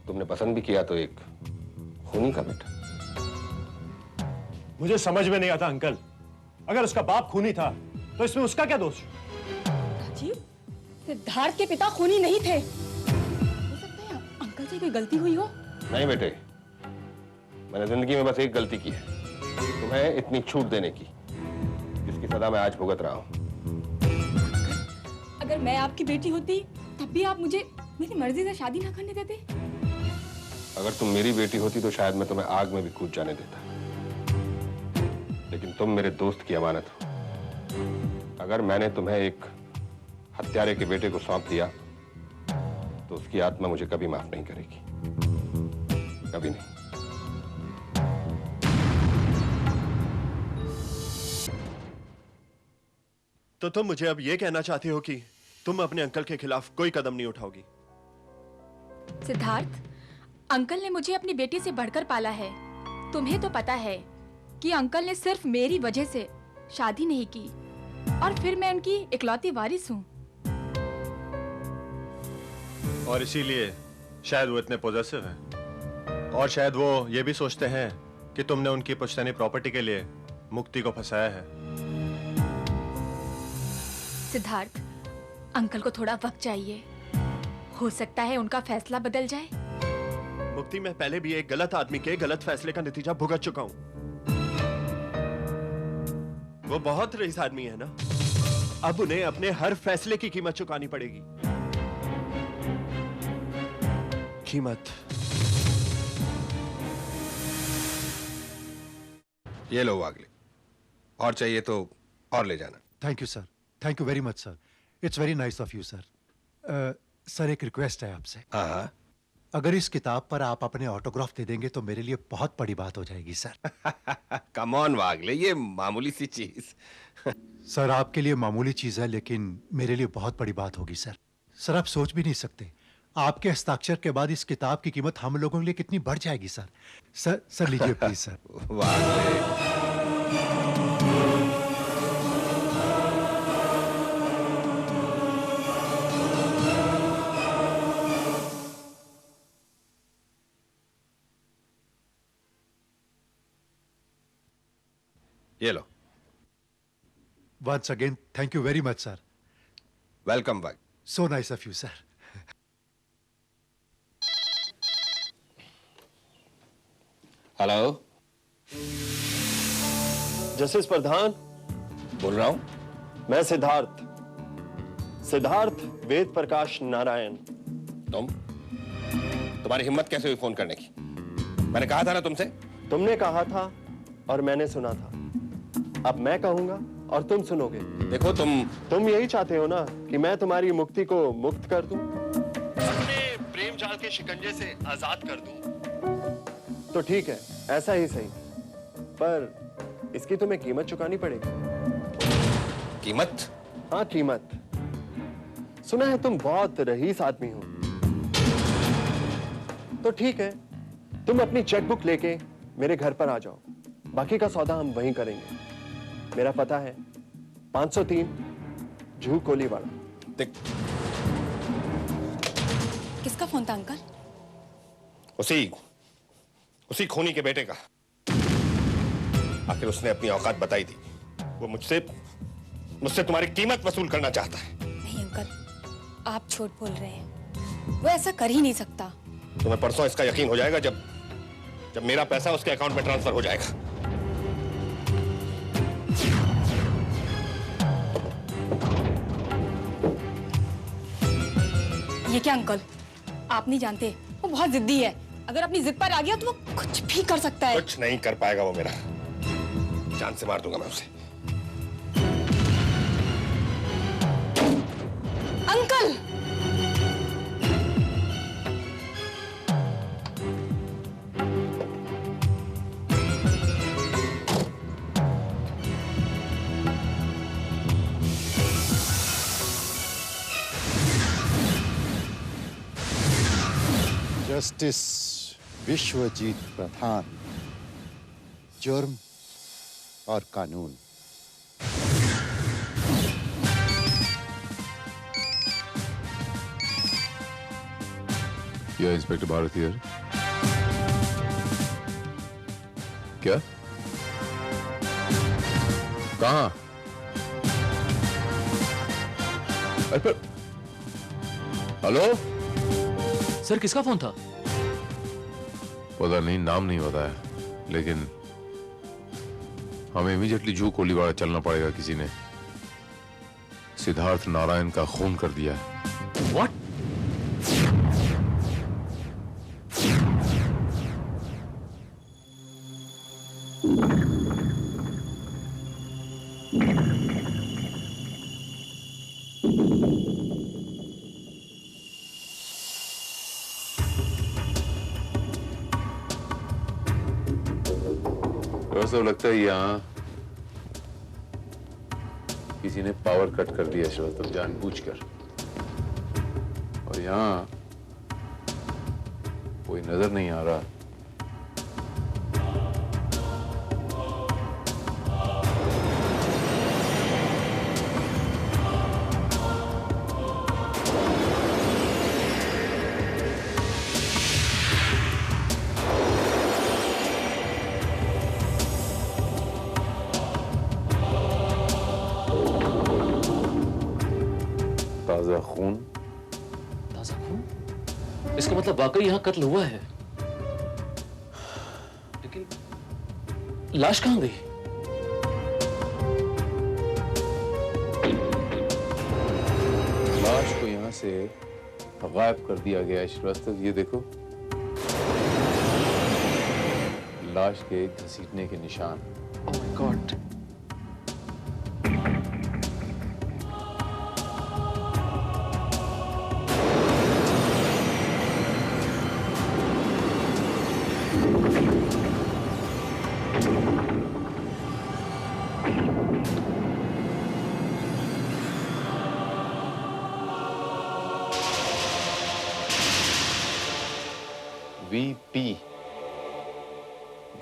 तुमने पसंद भी किया तो एक खूनी का बेटा।
मुझे समझ में नहीं आता अंकल, अगर उसका बाप खूनी था तो इसमें उसका क्या दोष?
राजीव, सिद्धार्थ के पिता खूनी नहीं थे। हो सकता है अंकल से कोई गलती हुई हो। नहीं
बेटे, मैंने जिंदगी में बस एक गलती की है, तुम्हें इतनी छूट देने की, जिसकी सजा मैं आज भुगत रहा हूं।
अगर मैं आपकी बेटी होती तब भी आप मुझे मेरी मर्जी से शादी ना करने देते।
अगर तुम मेरी बेटी होती तो शायद मैं तुम्हें आग में भी कूद जाने देता, लेकिन तुम मेरे दोस्त की अमानत हो। अगर मैंने तुम्हें एक हत्यारे के बेटे को सौंप दिया तो उसकी आत्मा मुझे कभी माफ नहीं करेगी, कभी नहीं।
तो तुम मुझे अब ये कहना चाहते हो कि तुम अपने अंकल के खिलाफ कोई कदम नहीं उठाओगी?
सिद्धार्थ, अंकल ने मुझे अपनी बेटी से बढ़कर पाला है। तुम्हें तो पता है कि अंकल ने सिर्फ मेरी वजह से शादी नहीं की, और फिर मैं उनकी इकलौती वारिस हूँ।
और इसीलिए शायद वो इतने पॉजेसिव हैं, और शायद वो ये भी सोचते हैं कि तुमने उनकी पुश्तैनी प्रॉपर्टी के लिए मुक्ति को फंसाया है।
सिद्धार्थ, अंकल को थोड़ा वक्त चाहिए, हो सकता है उनका फैसला बदल जाए।
मुक्ति, मैं पहले भी एक गलत आदमी के गलत फैसले का नतीजा भुगत चुका हूं। वो बहुत रईस आदमी है ना, अब उन्हें अपने हर फैसले की कीमत चुकानी पड़ेगी। कीमत।
ये लो वागले, और चाहिए तो और ले जाना।
Thank you sir, thank you very much sir, it's very nice of you sir. Sir, एक रिक्वेस्ट है आपसे।
हाँ।
अगर इस किताब पर आप अपने ऑटोग्राफ दे देंगे तो मेरे लिए बहुत बड़ी बात हो जाएगी सर।
कम ऑन वागले, ये मामूली सी चीज।
सर, आपके लिए मामूली चीज है, लेकिन मेरे लिए बहुत बड़ी बात होगी सर। सर, आप सोच भी नहीं सकते, आपके हस्ताक्षर के बाद इस किताब की कीमत हम लोगों के लिए कितनी बढ़ जाएगी सर। सर लीजिए प्लीज सर।
वागले, ये लो।
Once again, thank you very much, sir.
Welcome back.
So nice of you, sir.
Hello,
justice Pradhan
बोल रहा हूं।
मैं सिद्धार्थ वेद प्रकाश नारायण।
तुम्हारी हिम्मत कैसे हुई फोन करने की? मैंने कहा था ना तुमसे।
तुमने कहा था और मैंने सुना था, अब मैं कहूंगा और तुम सुनोगे।
देखो,
तुम यही चाहते हो ना कि मैं तुम्हारी मुक्ति को मुक्त कर दूं, अपने प्रेम जाल के शिकंजे से आजाद कर दूं। तो ठीक है, ऐसा ही सही, पर इसकी तुम्हें कीमत चुकानी पड़ेगी।
कीमत?
हाँ, कीमत। सुना है तुम बहुत रईस आदमी हो, तो ठीक है, तुम अपनी चेकबुक लेके मेरे घर पर आ जाओ, बाकी का सौदा हम वहीं करेंगे। मेरा पता है 503 जूहू कोलीवाड़ा।
किसका फोन था अंकल?
उसी खूनी के बेटे का। आखिर उसने अपनी औकात बताई थी। वो मुझसे तुम्हारी कीमत वसूल करना चाहता है।
नहीं अंकल, आप झूठ बोल रहे हैं, वो ऐसा कर ही नहीं सकता।
तुम्हें परसों इसका यकीन हो जाएगा जब मेरा पैसा उसके अकाउंट में ट्रांसफर हो जाएगा।
ये क्या अंकल, आप नहीं जानते, वो बहुत जिद्दी है। अगर अपनी जिद पर आ गया तो वो कुछ भी कर सकता है।
कुछ नहीं कर पाएगा वो मेरा। जान से मार दूंगा मैं उसे।
अंकल!
जस्टिस विश्वजीत प्रधान, जुर्म और कानून।
या इंस्पेक्टर भारत हियर। क्या? कहां? अरे पर हेलो
सर, किसका फोन था?
पता नहीं, नाम नहीं बताया, लेकिन हमें इमीडिएटली जू कोलीवाड़ा चलना पड़ेगा। किसी ने सिद्धार्थ नारायण का खून कर दिया है।
What?
ऐसा लगता है यहाँ किसी ने पावर कट कर दिया श्रीवास्तव, जानबूझकर। और यहाँ कोई नजर नहीं आ रहा। ताजा खून।
ताजा खून? इसका मतलब वाकई यहां कत्ल हुआ है। लेकिन लाश कहां गई?
लाश को यहां से गायब कर दिया गया है श्रीवास्तव। ये देखो, लाश के घसीटने के निशान।
Oh my God.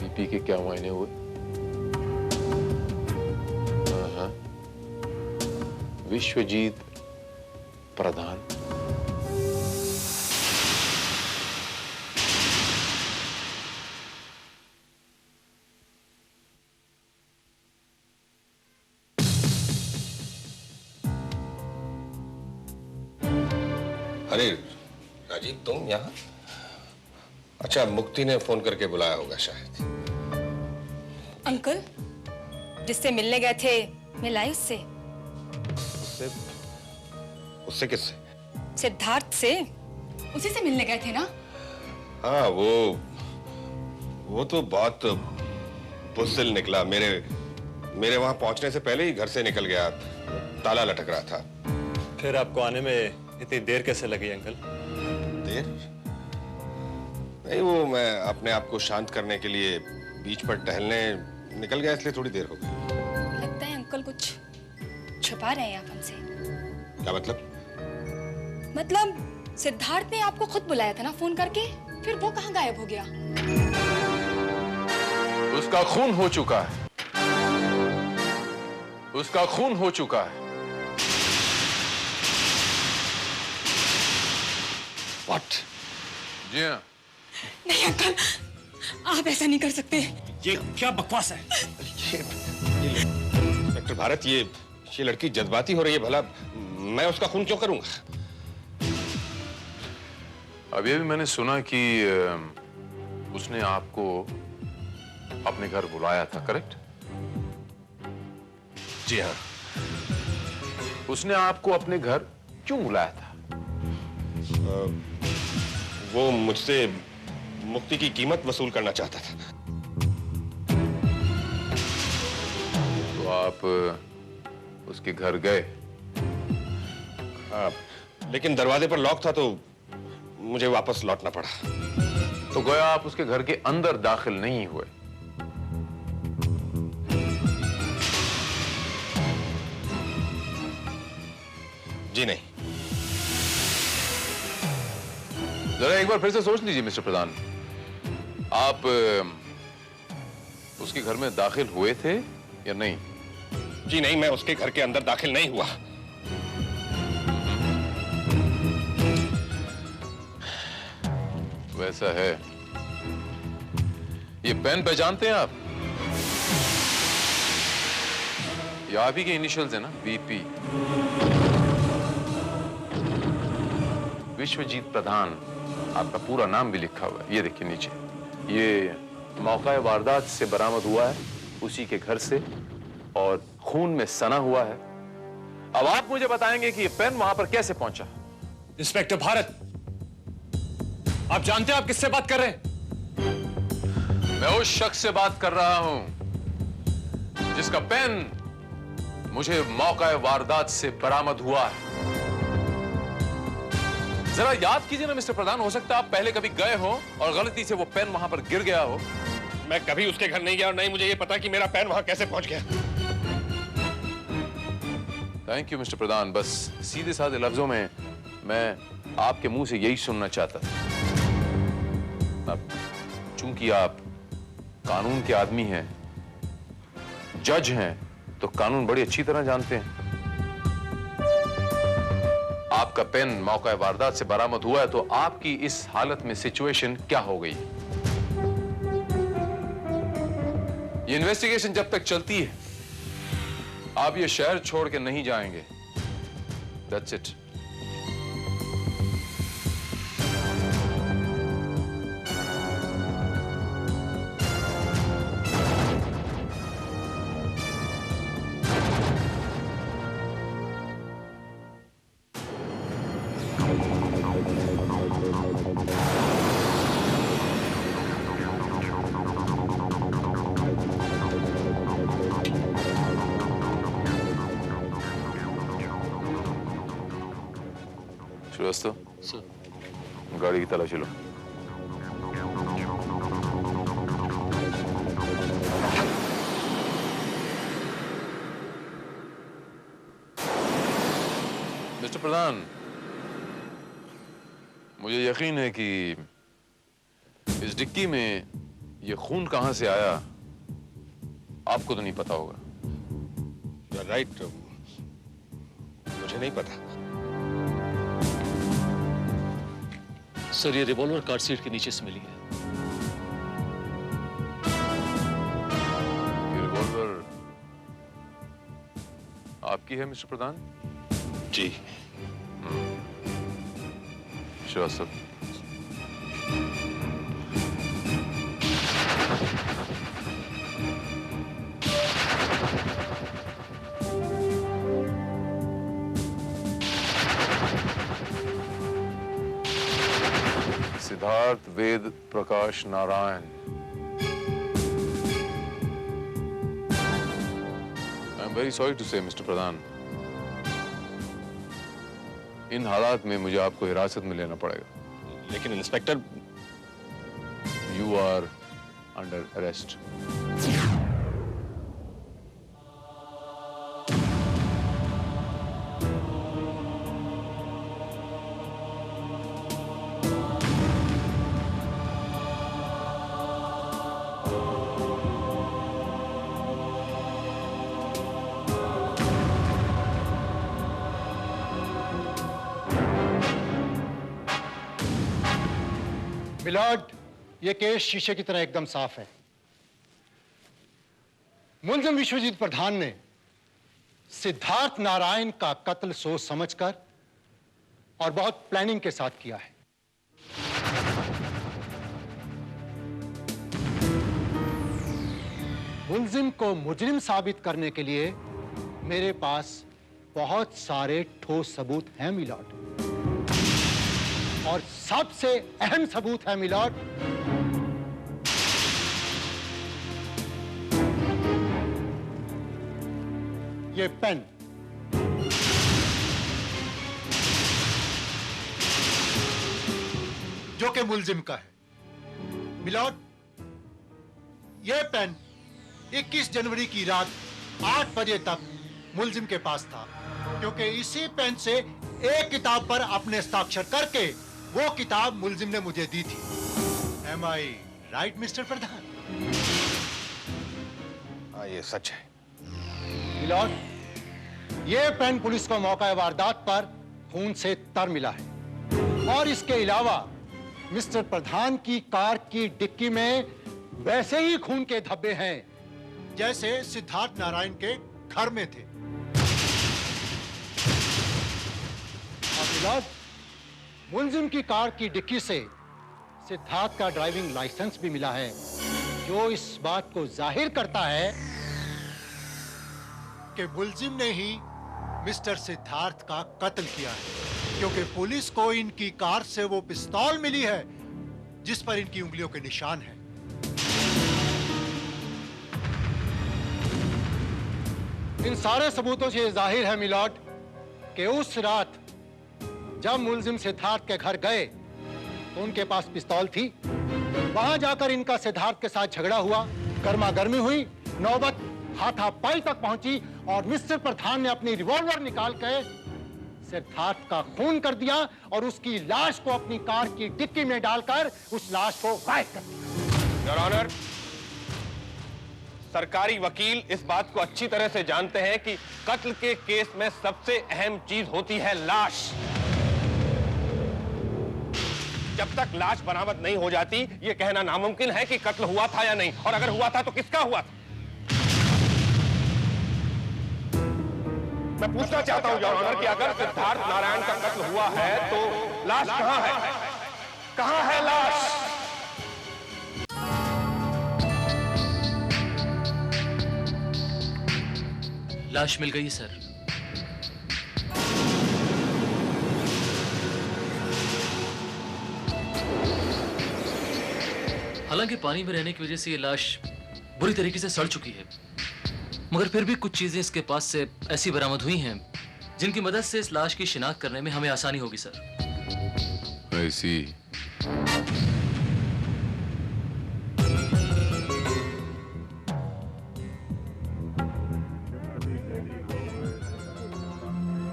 वीपी के क्या मायने हुए? हाँ, विश्वजीत प्रधान।
अरे राजीव, तुम यहाँ? अच्छा, मुक्ति ने फोन करके बुलाया होगा शायद।
अंकल, जिससे मिलने गए थे, मिल आई उससे?
उससे किससे?
सिद्धार्थ से। उसी से मिलने गए थे ना?
हाँ, वो तो बहुत बुज़दिल निकला। मेरे वहां पहुंचने से पहले ही घर से निकल गया। ताला लटक रहा था।
फिर आपको आने में इतनी देर कैसे लगी अंकल?
देर? नहीं, वो मैं अपने आप को शांत करने के लिए बीच पर टहलने निकल गया, इसलिए थोड़ी देर हो गई।
लगता है अंकल कुछ छुपा रहे हैं आप हमसे।
क्या मतलब?
मतलब सिद्धार्थ ने आपको खुद बुलाया था ना फोन करके, फिर वो कहाँ गायब हो गया?
उसका खून हो चुका है। उसका खून हो चुका है।
What?
जी हाँ।
नहीं अंकल, आप ऐसा नहीं कर सकते।
ये क्या बकवास है?
इंस्पेक्टर भारत, ये लड़की जज्बाती हो रही है। भला मैं उसका खून क्यों करूंगा?
अभी अभी मैंने सुना कि उसने आपको अपने घर बुलाया था, करेक्ट?
जी हाँ।
उसने आपको अपने घर क्यों बुलाया था?
वो मुझसे मुक्ति की कीमत वसूल करना चाहता था।
तो आप उसके घर गए?
हाँ, लेकिन दरवाजे पर लॉक था तो मुझे वापस लौटना पड़ा।
तो गोया आप उसके घर के अंदर दाखिल नहीं हुए?
जी नहीं।
जरा एक बार फिर से सोच लीजिए मिस्टर प्रधान, आप उसके घर में दाखिल हुए थे या नहीं?
जी नहीं, मैं उसके घर के अंदर दाखिल नहीं हुआ।
वैसा है। ये पेन पहचानते हैं आप? ये आप ही के इनिशियल्स है ना, वीपी। विश्वजीत प्रधान, आपका पूरा नाम भी लिखा हुआ है, ये देखिए नीचे। ये मौका वारदात से बरामद हुआ है, उसी के घर से, और खून में सना हुआ है। अब आप मुझे बताएंगे कि ये पेन वहां पर कैसे पहुंचा?
इंस्पेक्टर भारत, आप जानते हैं आप किससे बात कर रहे हैं?
मैं उस शख्स से बात कर रहा हूं जिसका पेन मुझे मौका वारदात से बरामद हुआ है। जरा याद कीजिए ना मिस्टर प्रधान, हो सकता है आप पहले कभी गए हो और गलती से वो पेन वहां पर गिर गया हो।
मैं कभी उसके घर नहीं गया और नहीं मुझे ये पता कि मेरा पेन वहां कैसे पहुंच गया।
थैंक यू मिस्टर प्रधान, बस सीधे साधे लफ्जों में मैं आपके मुंह से यही सुनना चाहता था। अब चूंकि आप कानून के आदमी हैं, जज हैं, तो कानून बड़ी अच्छी तरह जानते हैं। आपका पेन मौका वारदात से बरामद हुआ है, तो आपकी इस हालत में सिचुएशन क्या हो गई? ये इन्वेस्टिगेशन जब तक चलती है, आप ये शहर छोड़ के नहीं जाएंगे। That's it. श्रीवास्तव, गाड़ी की तलाशी लो। मिस्टर प्रधान, मुझे यकीन है कि इस डिक्की में ये खून कहां से आया आपको तो नहीं पता होगा।
राइट, मुझे नहीं पता।
सर, ये रिवॉल्वर कार सीट के नीचे से मिली है।
ये रिवॉल्वर आपकी है मिस्टर प्रधान?
जी।
Srivastava, Siddharth Ved Prakash Narayan. I am very sorry to say mister Pradhan, इन हालात में मुझे आपको हिरासत में लेना पड़ेगा।
लेकिन inspector,
you are under arrest.
Milord, ये केस शीशे की तरह एकदम साफ है। मुलजिम विश्वजीत प्रधान ने सिद्धार्थ नारायण का कत्ल सोच समझकर और बहुत प्लानिंग के साथ किया है। मुलजिम को मुजरिम साबित करने के लिए मेरे पास बहुत सारे ठोस सबूत हैं मिलॉर्ड, और सबसे अहम सबूत है मिलॉर्ड, ये पेन। जो कि मुलजिम का है। मिलॉर्ड, ये पेन 21 जनवरी की रात 8 बजे तक मुलजिम के पास था, क्योंकि इसी पेन से एक किताब पर अपने हस्ताक्षर करके वो किताब मुल्जिम ने मुझे दी थी। Am I right, मिस्टर प्रधान?
हाँ, ये सच है।
मिलॉर्ड, ये पेन पुलिस को मौका वारदात पर खून से तर मिला है और इसके अलावा मिस्टर प्रधान की कार की डिक्की में वैसे ही खून के धब्बे हैं जैसे सिद्धार्थ नारायण के घर में थे। और मिलॉर्ड, मुल्जिम की कार की डिक्की से सिद्धार्थ का ड्राइविंग लाइसेंस भी मिला है, जो इस बात को जाहिर करता है कि मुल्जिम ने ही मिस्टर सिद्धार्थ का कत्ल किया है, क्योंकि पुलिस को इनकी कार से वो पिस्तौल मिली है जिस पर इनकी उंगलियों के निशान हैं। इन सारे सबूतों से जाहिर है मिलॉर्ड कि उस रात जब मुल्जिम सिद्धार्थ के घर गए तो उनके पास पिस्तौल थी। वहां जाकर इनका सिद्धार्थ के साथ झगड़ा हुआ, गर्मा गर्मी हुई, नौबत हाथापाई तक पहुंची और मिस्टर प्रधान ने अपनी रिवॉल्वर निकाल कर सिद्धार्थ का खून कर दिया और उसकी लाश को अपनी कार की डिक्की में डालकर उस लाश को गायब कर दिया।
योर ऑनर, सरकारी वकील इस बात को अच्छी तरह से जानते हैं कि कत्ल के केस में सबसे अहम चीज होती है लाश। जब तक लाश बरामद नहीं हो जाती, यह कहना नामुमकिन है कि कत्ल हुआ था या नहीं, और अगर हुआ था तो किसका हुआ था। मैं पूछना चाहता हूं योर ऑनर कि अगर सिद्धार्थ नारायण का कत्ल हुआ है तो लाश कहां है? कहां है लाश?
लाश मिल गई सर। हालांकि पानी में रहने की वजह से ये लाश बुरी तरीके से सड़ चुकी है, मगर फिर भी कुछ चीजें इसके पास से ऐसी बरामद हुई हैं जिनकी मदद से इस लाश की शिनाख्त करने में हमें आसानी होगी सर।
ऐसी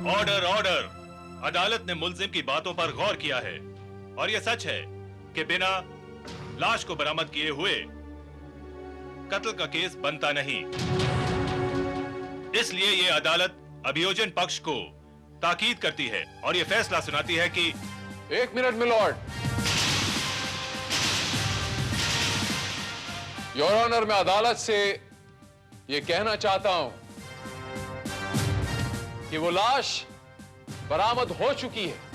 ऑर्डर ऑर्डर। अदालत ने मुल्जिम की बातों पर गौर किया है और यह सच है कि बिना लाश को बरामद किए हुए कत्ल का केस बनता नहीं। इसलिए यह अदालत अभियोजन पक्ष को ताकीद करती है और यह फैसला सुनाती है कि
1 मिनट मिलॉर्ड। योर ऑनर, मैं अदालत से यह कहना चाहता हूं कि वो लाश बरामद हो चुकी है।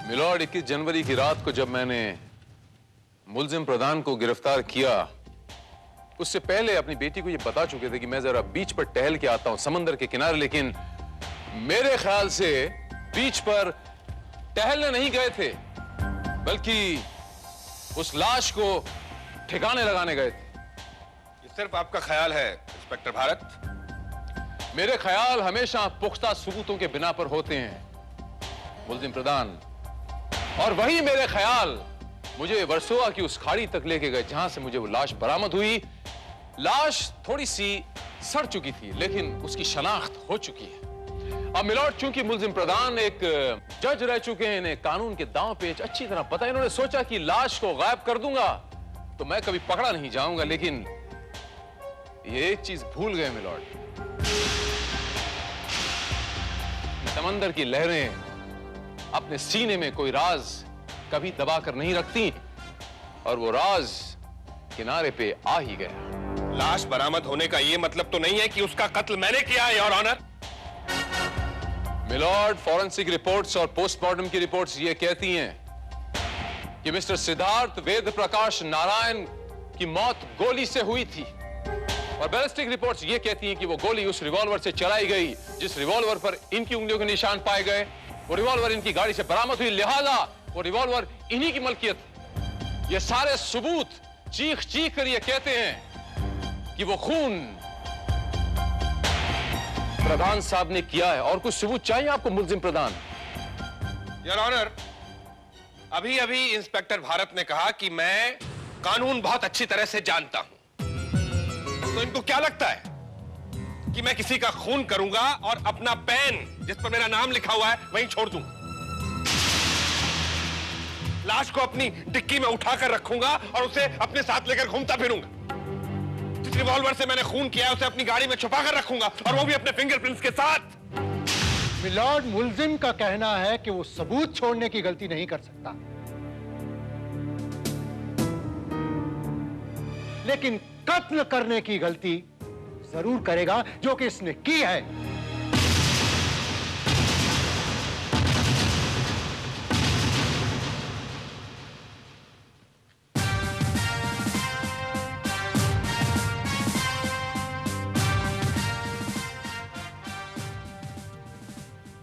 मिलॉर्ड, 21 जनवरी की रात को जब मैंने मुल्जिम प्रधान को गिरफ्तार किया, उससे पहले अपनी बेटी को यह बता चुके थे कि मैं जरा बीच पर टहल के आता हूं, समंदर के किनारे। लेकिन मेरे ख्याल से बीच पर टहलने नहीं गए थे, बल्कि उस लाश को ठिकाने लगाने गए थे।
ये सिर्फ आपका ख्याल है इंस्पेक्टर भारत।
मेरे ख्याल हमेशा पुख्ता सबूतों के बिना पर होते हैं मुल्जिम प्रधान, और वही मेरे ख्याल मुझे वर्सोवा की उस खाड़ी तक लेके गए जहां से मुझे वो लाश बरामद हुई। लाश थोड़ी सी सड़ चुकी थी, लेकिन उसकी शनाख्त हो चुकी है। अब मिलॉर्ड, चूंकि मुल्जिम प्रधान एक जज रह चुके हैं, इन्हें कानून के दांव पेच अच्छी तरह पता है। इन्होंने सोचा कि लाश को गायब कर दूंगा तो मैं कभी पकड़ा नहीं जाऊंगा, लेकिन ये एक चीज भूल गए मिलॉर्ड। समंदर की लहरें अपने सीने में कोई राज कभी दबा कर नहीं रखती, और वो राज किनारे पे आ ही गया।
लाश बरामद होने का ये मतलब तो नहीं है कि उसका कत्ल मैंने किया है, your honour.
Milord, forensic reports और पोस्टमार्टम की रिपोर्ट्स ये कहती हैं कि मिस्टर सिद्धार्थ वेद प्रकाश नारायण की मौत गोली से हुई थी, और बैलिस्टिक रिपोर्ट्स ये कहती हैं कि वो गोली उस रिवॉल्वर से चलाई गई जिस रिवॉल्वर पर इनकी उंगलियों के निशान पाए गए। वो रिवॉल्वर इनकी गाड़ी से बरामद हुई, लिहाजा वो रिवॉल्वर इन्हीं की मलकियत। ये सारे सबूत चीख चीख कर ये कहते हैं कि वो खून प्रधान साहब ने किया है। और कुछ सबूत चाहिए आपको मुल्जिम प्रधान?
योर ऑनर, अभी अभी इंस्पेक्टर भारत ने कहा कि मैं कानून बहुत अच्छी तरह से जानता हूं। तो इनको क्या लगता है कि मैं किसी का खून करूंगा और अपना पेन जिस पर मेरा नाम लिखा हुआ है वहीं छोड़ दूं? लाश को अपनी डिक्की में उठाकर रखूंगा और उसे अपने साथ लेकर घूमता फिरूंगा। जिस रिवॉल्वर से मैंने खून किया है उसे अपनी गाड़ी में छुपा कर रखूंगा और वो भी अपने फिंगरप्रिंट्स के साथ।
मिलॉर्ड, मुल्जिम का कहना है कि वो सबूत छोड़ने की गलती नहीं कर सकता, लेकिन कत्ल करने की गलती जरूर करेगा जो कि इसने की है।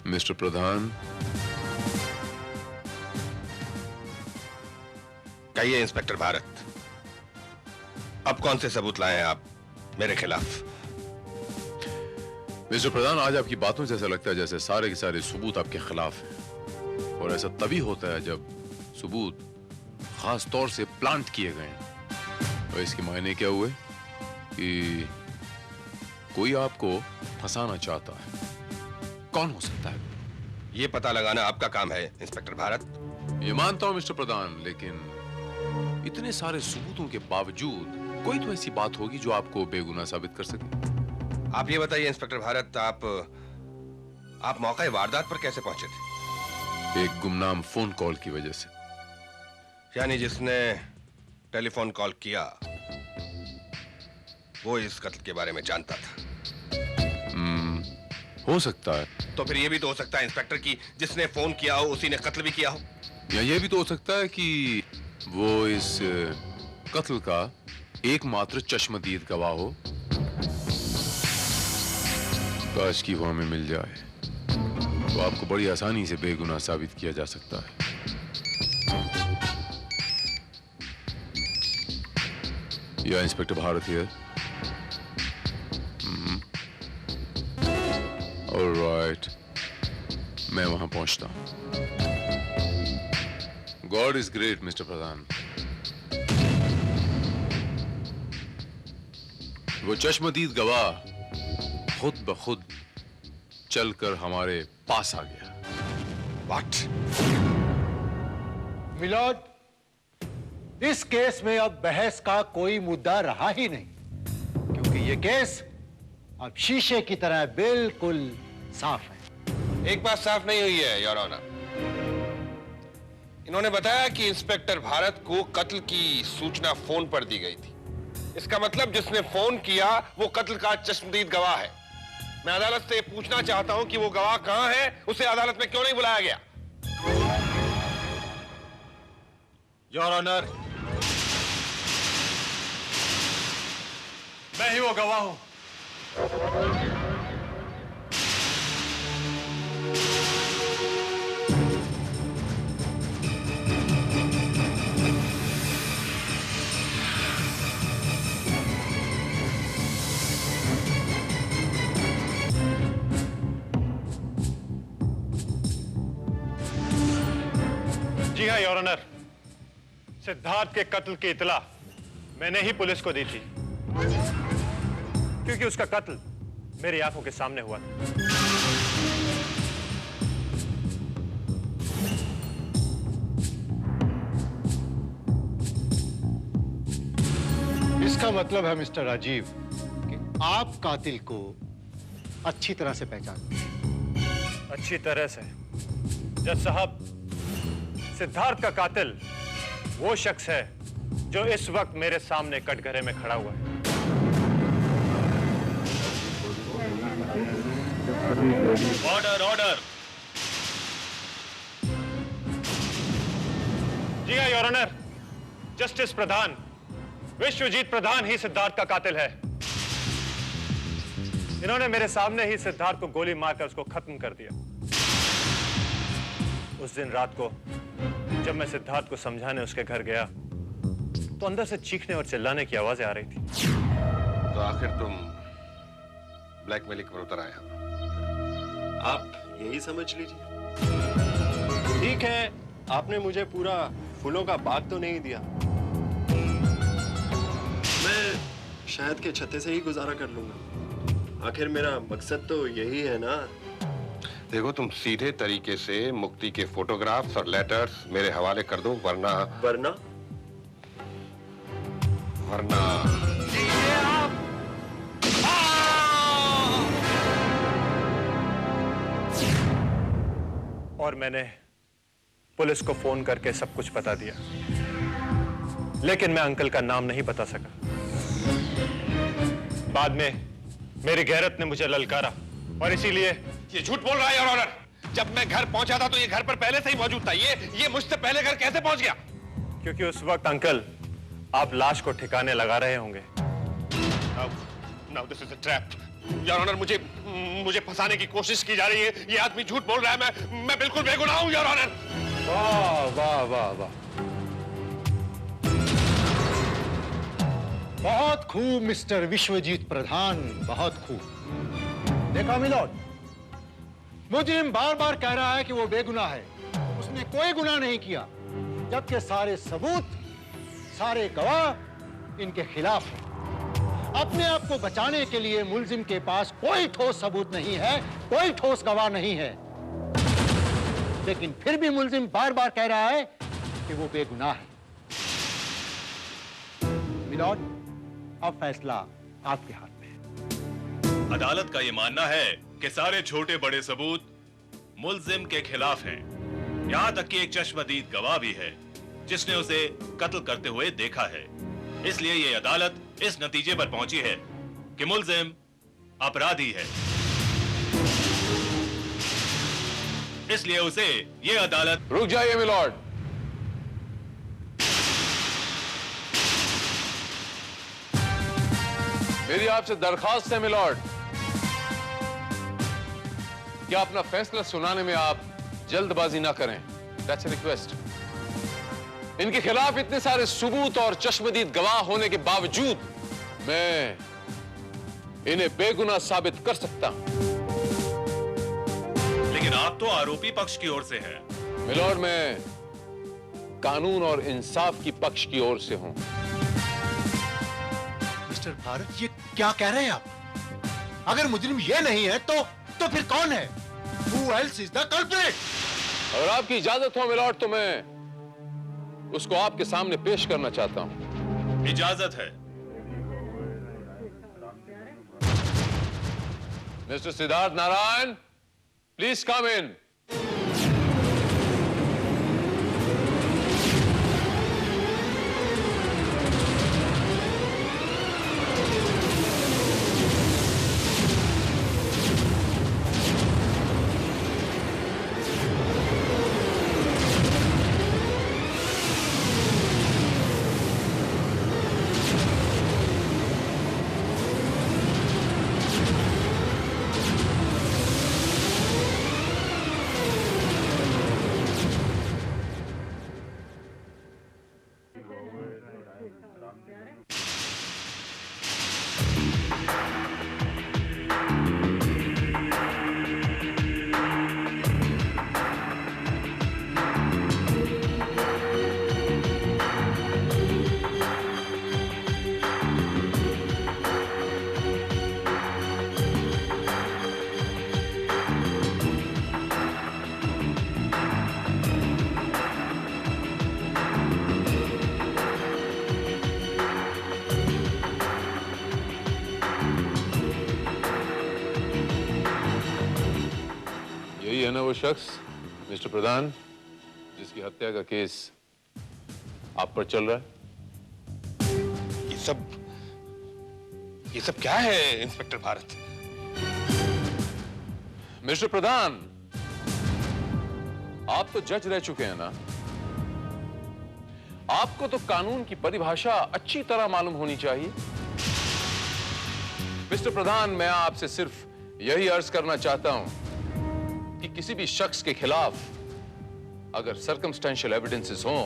मिस्टर प्रधान,
कहिए इंस्पेक्टर भारत, अब कौन से सबूत लाए हैं आप मेरे खिलाफ?
मिस्टर प्रधान, आज आपकी बातों से ऐसा लगता है जैसे सारे के सारे सबूत आपके खिलाफ हैं। और ऐसा तभी होता है जब सबूत खास तौर से प्लांट किए गए हैं। और इसके मायने क्या हुए कि कोई आपको फंसाना चाहता है। कौन हो सकता है?
ये पता लगाना आपका काम है इंस्पेक्टर भारत।
ये मानता हूं मिस्टर प्रधान, लेकिन इतने सारे सबूतों के बावजूद कोई तो ऐसी बात होगी जो आपको बेगुनाह साबित कर सके।
आप ये बताइए इंस्पेक्टर भारत, आप मौके वारदात पर कैसे पहुंचे थे?
एक गुमनाम फोन कॉल की वजह से।
यानी जिसने टेलीफोन कॉल किया वो इस कत्ल के बारे में जानता था?
हो सकता है।
तो फिर ये भी तो हो सकता है इंस्पेक्टर कि जिसने फोन किया हो उसी ने कत्ल भी किया हो।
या ये भी तो हो सकता है कि वो इस कत्ल का एकमात्र चश्मदीद गवाह हो। काश की वो हमें मिल जाए तो आपको बड़ी आसानी से बेगुनाह साबित किया जा सकता है। या इंस्पेक्टर भारत हियर? ऑलराइट, मैं वहां पहुंचता हूं। गॉड इज ग्रेट मिस्टर प्रधान। वो चश्मदीद गवाह खुद ब खुद चलकर हमारे पास आ गया।
What?
मिलॉर्ड, इस केस में अब बहस का कोई मुद्दा रहा ही नहीं, क्योंकि ये केस अब शीशे की तरह बिल्कुल साफ है।
एक बात साफ नहीं हुई है योर ऑनर। इन्होंने बताया कि इंस्पेक्टर भारत को कत्ल की सूचना फोन पर दी गई थी। इसका मतलब जिसने फोन किया वो कत्ल का चश्मदीद गवाह है। मैं अदालत से पूछना चाहता हूं कि वो गवाह कहां है, उसे अदालत में क्यों नहीं बुलाया गया?
योर ऑनर, मैं ही वो गवाह हूं।
जी हाँ योर ऑनर, सिद्धार्थ के कत्ल की इतला मैंने ही पुलिस को दी थी, क्योंकि उसका कत्ल मेरी आंखों के सामने हुआ था।
इसका मतलब है मिस्टर राजीव कि आप कातिल को अच्छी तरह से पहचानते हैं।
अच्छी तरह से? जज साहब, सिद्धार्थ का कातिल वो शख्स है जो इस वक्त मेरे सामने कटघरे में खड़ा हुआ है।
Order order.
जी हाँ your honour, justice Pradhan, Vishwajeet Pradhan ही सिद्धार्थ का कातिल है। इन्होंने मेरे सामने ही सिद्धार्थ को गोली मारकर उसको खत्म कर दिया। उस दिन रात को जब मैं सिद्धार्थ को समझाने उसके घर गया तो अंदर से चीखने और चिल्लाने की आवाजें आ रही थी।
तो आखिर तुम ब्लैकमेलिंग पर उतर आए हो?
आप यही समझ लीजिए। ठीक है, आपने मुझे पूरा फूलों का बाग तो नहीं दिया, मैं शायद के छत्ते से ही गुजारा कर लूंगा। आखिर मेरा मकसद तो यही है ना।
देखो, तुम सीधे तरीके से मुक्ति के फोटोग्राफ्स और लेटर्स मेरे हवाले कर दो, वरना
और मैंने पुलिस को फोन करके सब कुछ बता दिया, लेकिन मैं अंकल का नाम नहीं बता सका। बाद में मेरी गैरत ने मुझे ललकारा और इसीलिए।
ये झूठ बोल रहा है योर ऑनर। जब मैं घर पहुंचा था तो ये घर पर पहले से ही मौजूद था। ये मुझसे पहले घर कैसे पहुंच गया?
क्योंकि उस वक्त अंकल आप लाश को ठिकाने लगा रहे होंगे।
Now this is a trap. Your honour, मुझे फंसाने की कोशिश की जा रही है। ये आदमी झूठ बोल रहा है। मैं बिल्कुल बेगुनाह हूं योर ऑनर।
वाह वाह वाह वाह, बहुत खूब मिस्टर विश्वजीत प्रधान, बहुत खूब। देखा मिलोड, मुजरिम बार बार कह रहा है कि वो बेगुनाह है, उसने कोई गुनाह नहीं किया, जबकि सारे सबूत, सारे गवाह इनके खिलाफ हैं। अपने आप को बचाने के लिए मुलजिम के पास कोई ठोस सबूत नहीं है, कोई ठोस गवाह नहीं है, लेकिन फिर भी मुलजिम बार बार कह रहा है कि वो बेगुनाह है। मिलोड, अब फैसला आपके हाथ में है।
अदालत का ये मानना है कि सारे छोटे बड़े सबूत मुलजिम के खिलाफ हैं। यहां तक कि एक चश्मदीद गवाह भी है जिसने उसे कत्ल करते हुए देखा है। इसलिए ये अदालत इस नतीजे पर पहुंची है कि मुलजिम अपराधी है। इसलिए उसे ये अदालत।
रुक जाइए मिलॉर्ड। मेरी आपसे दरखास्त है मिलॉर्ड, क्या अपना फैसला सुनाने में आप जल्दबाजी ना करें। That's a request. इनके खिलाफ इतने सारे सबूत और चश्मदीद गवाह होने के बावजूद मैं इन्हें बेगुनाह साबित कर सकता हूं।
लेकिन आप तो आरोपी पक्ष की ओर से हैं।
मिलॉर्ड, मैं कानून और इंसाफ की पक्ष की ओर से हूं।
मिस्टर भारत, ये क्या कह रहे हैं आप? अगर मुजरिम ये नहीं है तो फिर कौन है? Who else is the culprit?
अगर आपकी इजाजत हो मिलॉर्ड तो मैं उसको आपके सामने पेश करना चाहता हूं।
इजाजत है।
Mister Siddharth Narayan, please come in. ना वो शख्स मिस्टर प्रधान जिसकी हत्या का केस आप पर चल रहा है?
ये सब क्या है इंस्पेक्टर भारत?
मिस्टर प्रधान, आप तो जज रह चुके हैं ना, आपको तो कानून की परिभाषा अच्छी तरह मालूम होनी चाहिए। मिस्टर प्रधान, मैं आपसे सिर्फ यही अर्ज करना चाहता हूं कि किसी भी शख्स के खिलाफ अगर सर्कमस्टेंशियल एविडेंसेस हों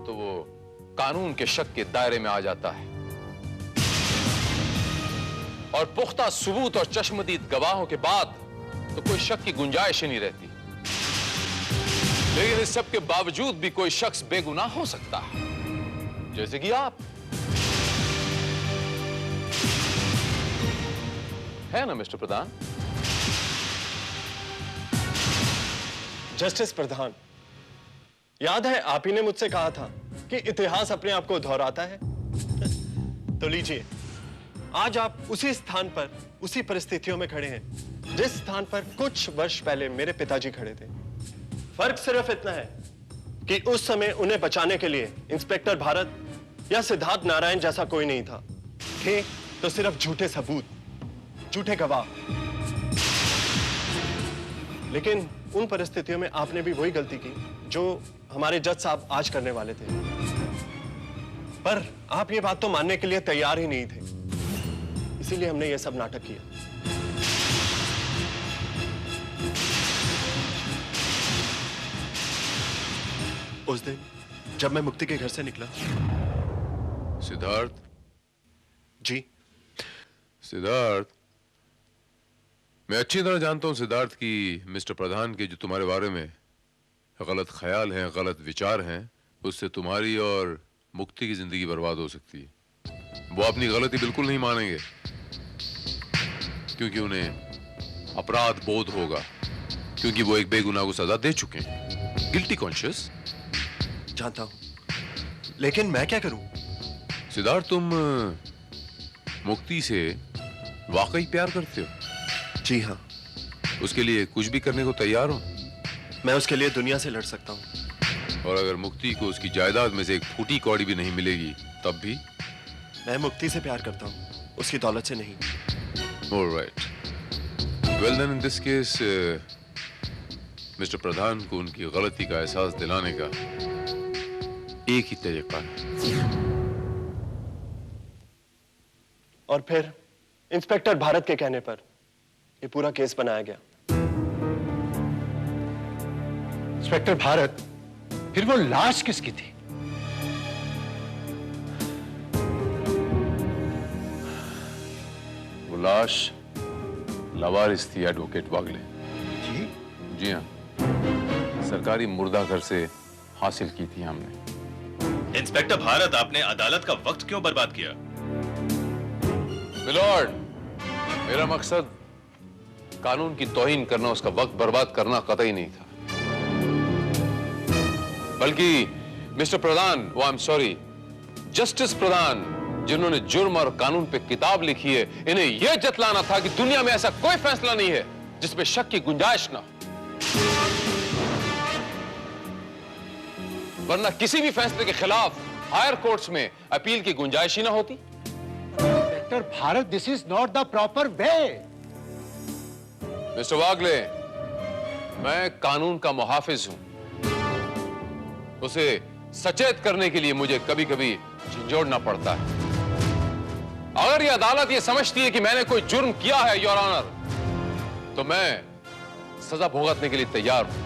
तो वो कानून के शक के दायरे में आ जाता है और पुख्ता सबूत और चश्मदीद गवाहों के बाद तो कोई शक की गुंजाइश ही नहीं रहती। लेकिन इस सब के बावजूद भी कोई शख्स बेगुनाह हो सकता है, जैसे कि आप है ना मिस्टर प्रधान?
जस्टिस प्रधान, याद है आप ही ने मुझसे कहा था कि इतिहास अपने आप को दोहराता है। तो लीजिए, आज आप उसी स्थान पर, उसी परिस्थितियों में खड़े हैं जिस स्थान पर कुछ वर्ष पहले मेरे पिताजी खड़े थे। फर्क सिर्फ इतना है कि उस समय उन्हें बचाने के लिए इंस्पेक्टर भारत या सिद्धार्थ नारायण जैसा कोई नहीं था। थे तो सिर्फ झूठे सबूत, झूठे गवाह। लेकिन उन परिस्थितियों में आपने भी वही गलती की जो हमारे जज साहब आज करने वाले थे। पर आप ये बात तो मानने के लिए तैयार ही नहीं थे, इसीलिए हमने ये सब नाटक किया। उस दिन जब मैं मुक्ति के घर से निकला।
सिद्धार्थ
जी।
सिद्धार्थ, मैं अच्छी तरह जानता हूं सिद्धार्थ कि मिस्टर प्रधान के जो तुम्हारे बारे में गलत ख्याल हैं, गलत विचार हैं, उससे तुम्हारी और मुक्ति की जिंदगी बर्बाद हो सकती है। वो अपनी गलती बिल्कुल नहीं मानेंगे क्योंकि उन्हें अपराध बोध होगा, क्योंकि वो एक बेगुनाह को सजा दे चुके हैं। Guilty conscious.
जानता हूं, लेकिन मैं क्या करूं?
सिद्धार्थ, तुम मुक्ति से वाकई प्यार करते हो?
जी हाँ।
उसके लिए कुछ भी करने को तैयार हो?
मैं उसके लिए दुनिया से लड़ सकता हूँ।
और अगर मुक्ति को उसकी जायदाद में से एक फूटी कौड़ी भी नहीं मिलेगी तब भी?
मैं मुक्ति से प्यार करता हूँ, उसकी दौलत से नहीं।
All right. Well then, in this case, mister Pradhan को उनकी गलती का एहसास दिलाने का एक ही तरीका है।
और फिर इंस्पेक्टर भारत के कहने पर ये पूरा केस बनाया गया।
इंस्पेक्टर भारत, फिर वो लाश किसकी थी?
वो लाश लवारिस थी एडवोकेट वागले।
जी?
जी हाँ, सरकारी मुर्दा घर से हासिल की थी हमने।
इंस्पेक्टर भारत, आपने अदालत का वक्त क्यों बर्बाद किया?
मिलॉर्ड, मेरा मकसद कानून की तौहीन करना, उसका वक्त बर्बाद करना कतई नहीं था। बल्कि मिस्टर प्रधान, वो आई एम सॉरी, जस्टिस प्रधान, जिन्होंने जुर्म और कानून पे किताब लिखी है, इन्हें यह जतलाना था कि दुनिया में ऐसा कोई फैसला नहीं है जिसमें शक की गुंजाइश ना हो। वरना किसी भी फैसले के खिलाफ हायर कोर्ट्स में अपील की गुंजाइश ही ना होती।
Inspector Bharat, this is not the proper way.
Mister Wagle, मैं कानून का मुहाफिज हूं। उसे सचेत करने के लिए मुझे कभी कभी झंझोड़ना पड़ता है। अगर यह अदालत यह समझती है कि मैंने कोई जुर्म किया है योर ऑनर, तो मैं सजा भुगतने के लिए तैयार हूं।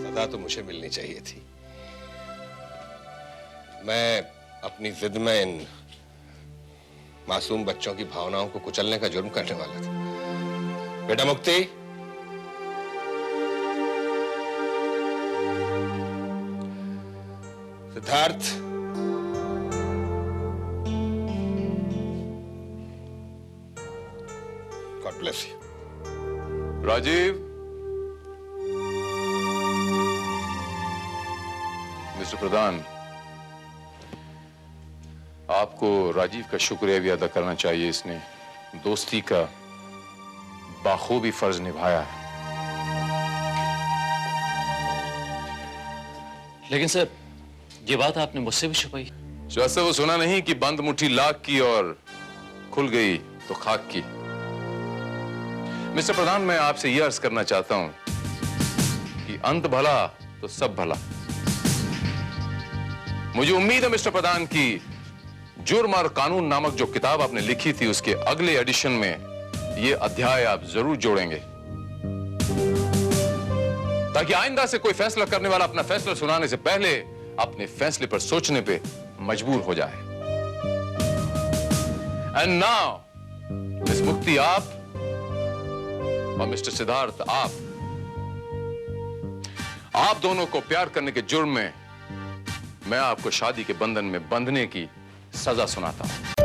सजा तो मुझे मिलनी चाहिए थी। मैं अपनी जिद में इन मासूम बच्चों की भावनाओं को कुचलने का जुर्म करने वाला था। बेटा Mukti, Siddharth, god bless you.
Rajiv, mister Pradhan, आपको राजीव का शुक्रिया भी अदा करना चाहिए। इसने दोस्ती का बाखूबी फर्ज निभाया है।
लेकिन सर, ये बात आपने मुझसे भी छुपाई।
वैसे वो सुना नहीं कि बंद मुट्ठी लाख की और खुल गई तो खाक की। मिस्टर प्रधान, मैं आपसे यह अर्ज करना चाहता हूं कि अंत भला तो सब भला। मुझे उम्मीद है मिस्टर प्रधान की जुर्म और कानून नामक जो किताब आपने लिखी थी उसके अगले एडिशन में यह अध्याय आप जरूर जोड़ेंगे, ताकि आइंदा से कोई फैसला करने वाला अपना फैसला सुनाने से पहले अपने फैसले पर सोचने पे मजबूर हो जाए। एंड नाउ मिस मुक्ति आप और मिस्टर सिद्धार्थ आप दोनों को प्यार करने के जुर्म में मैं आपको शादी के बंधन में बंधने की सजा सुनाता हूं।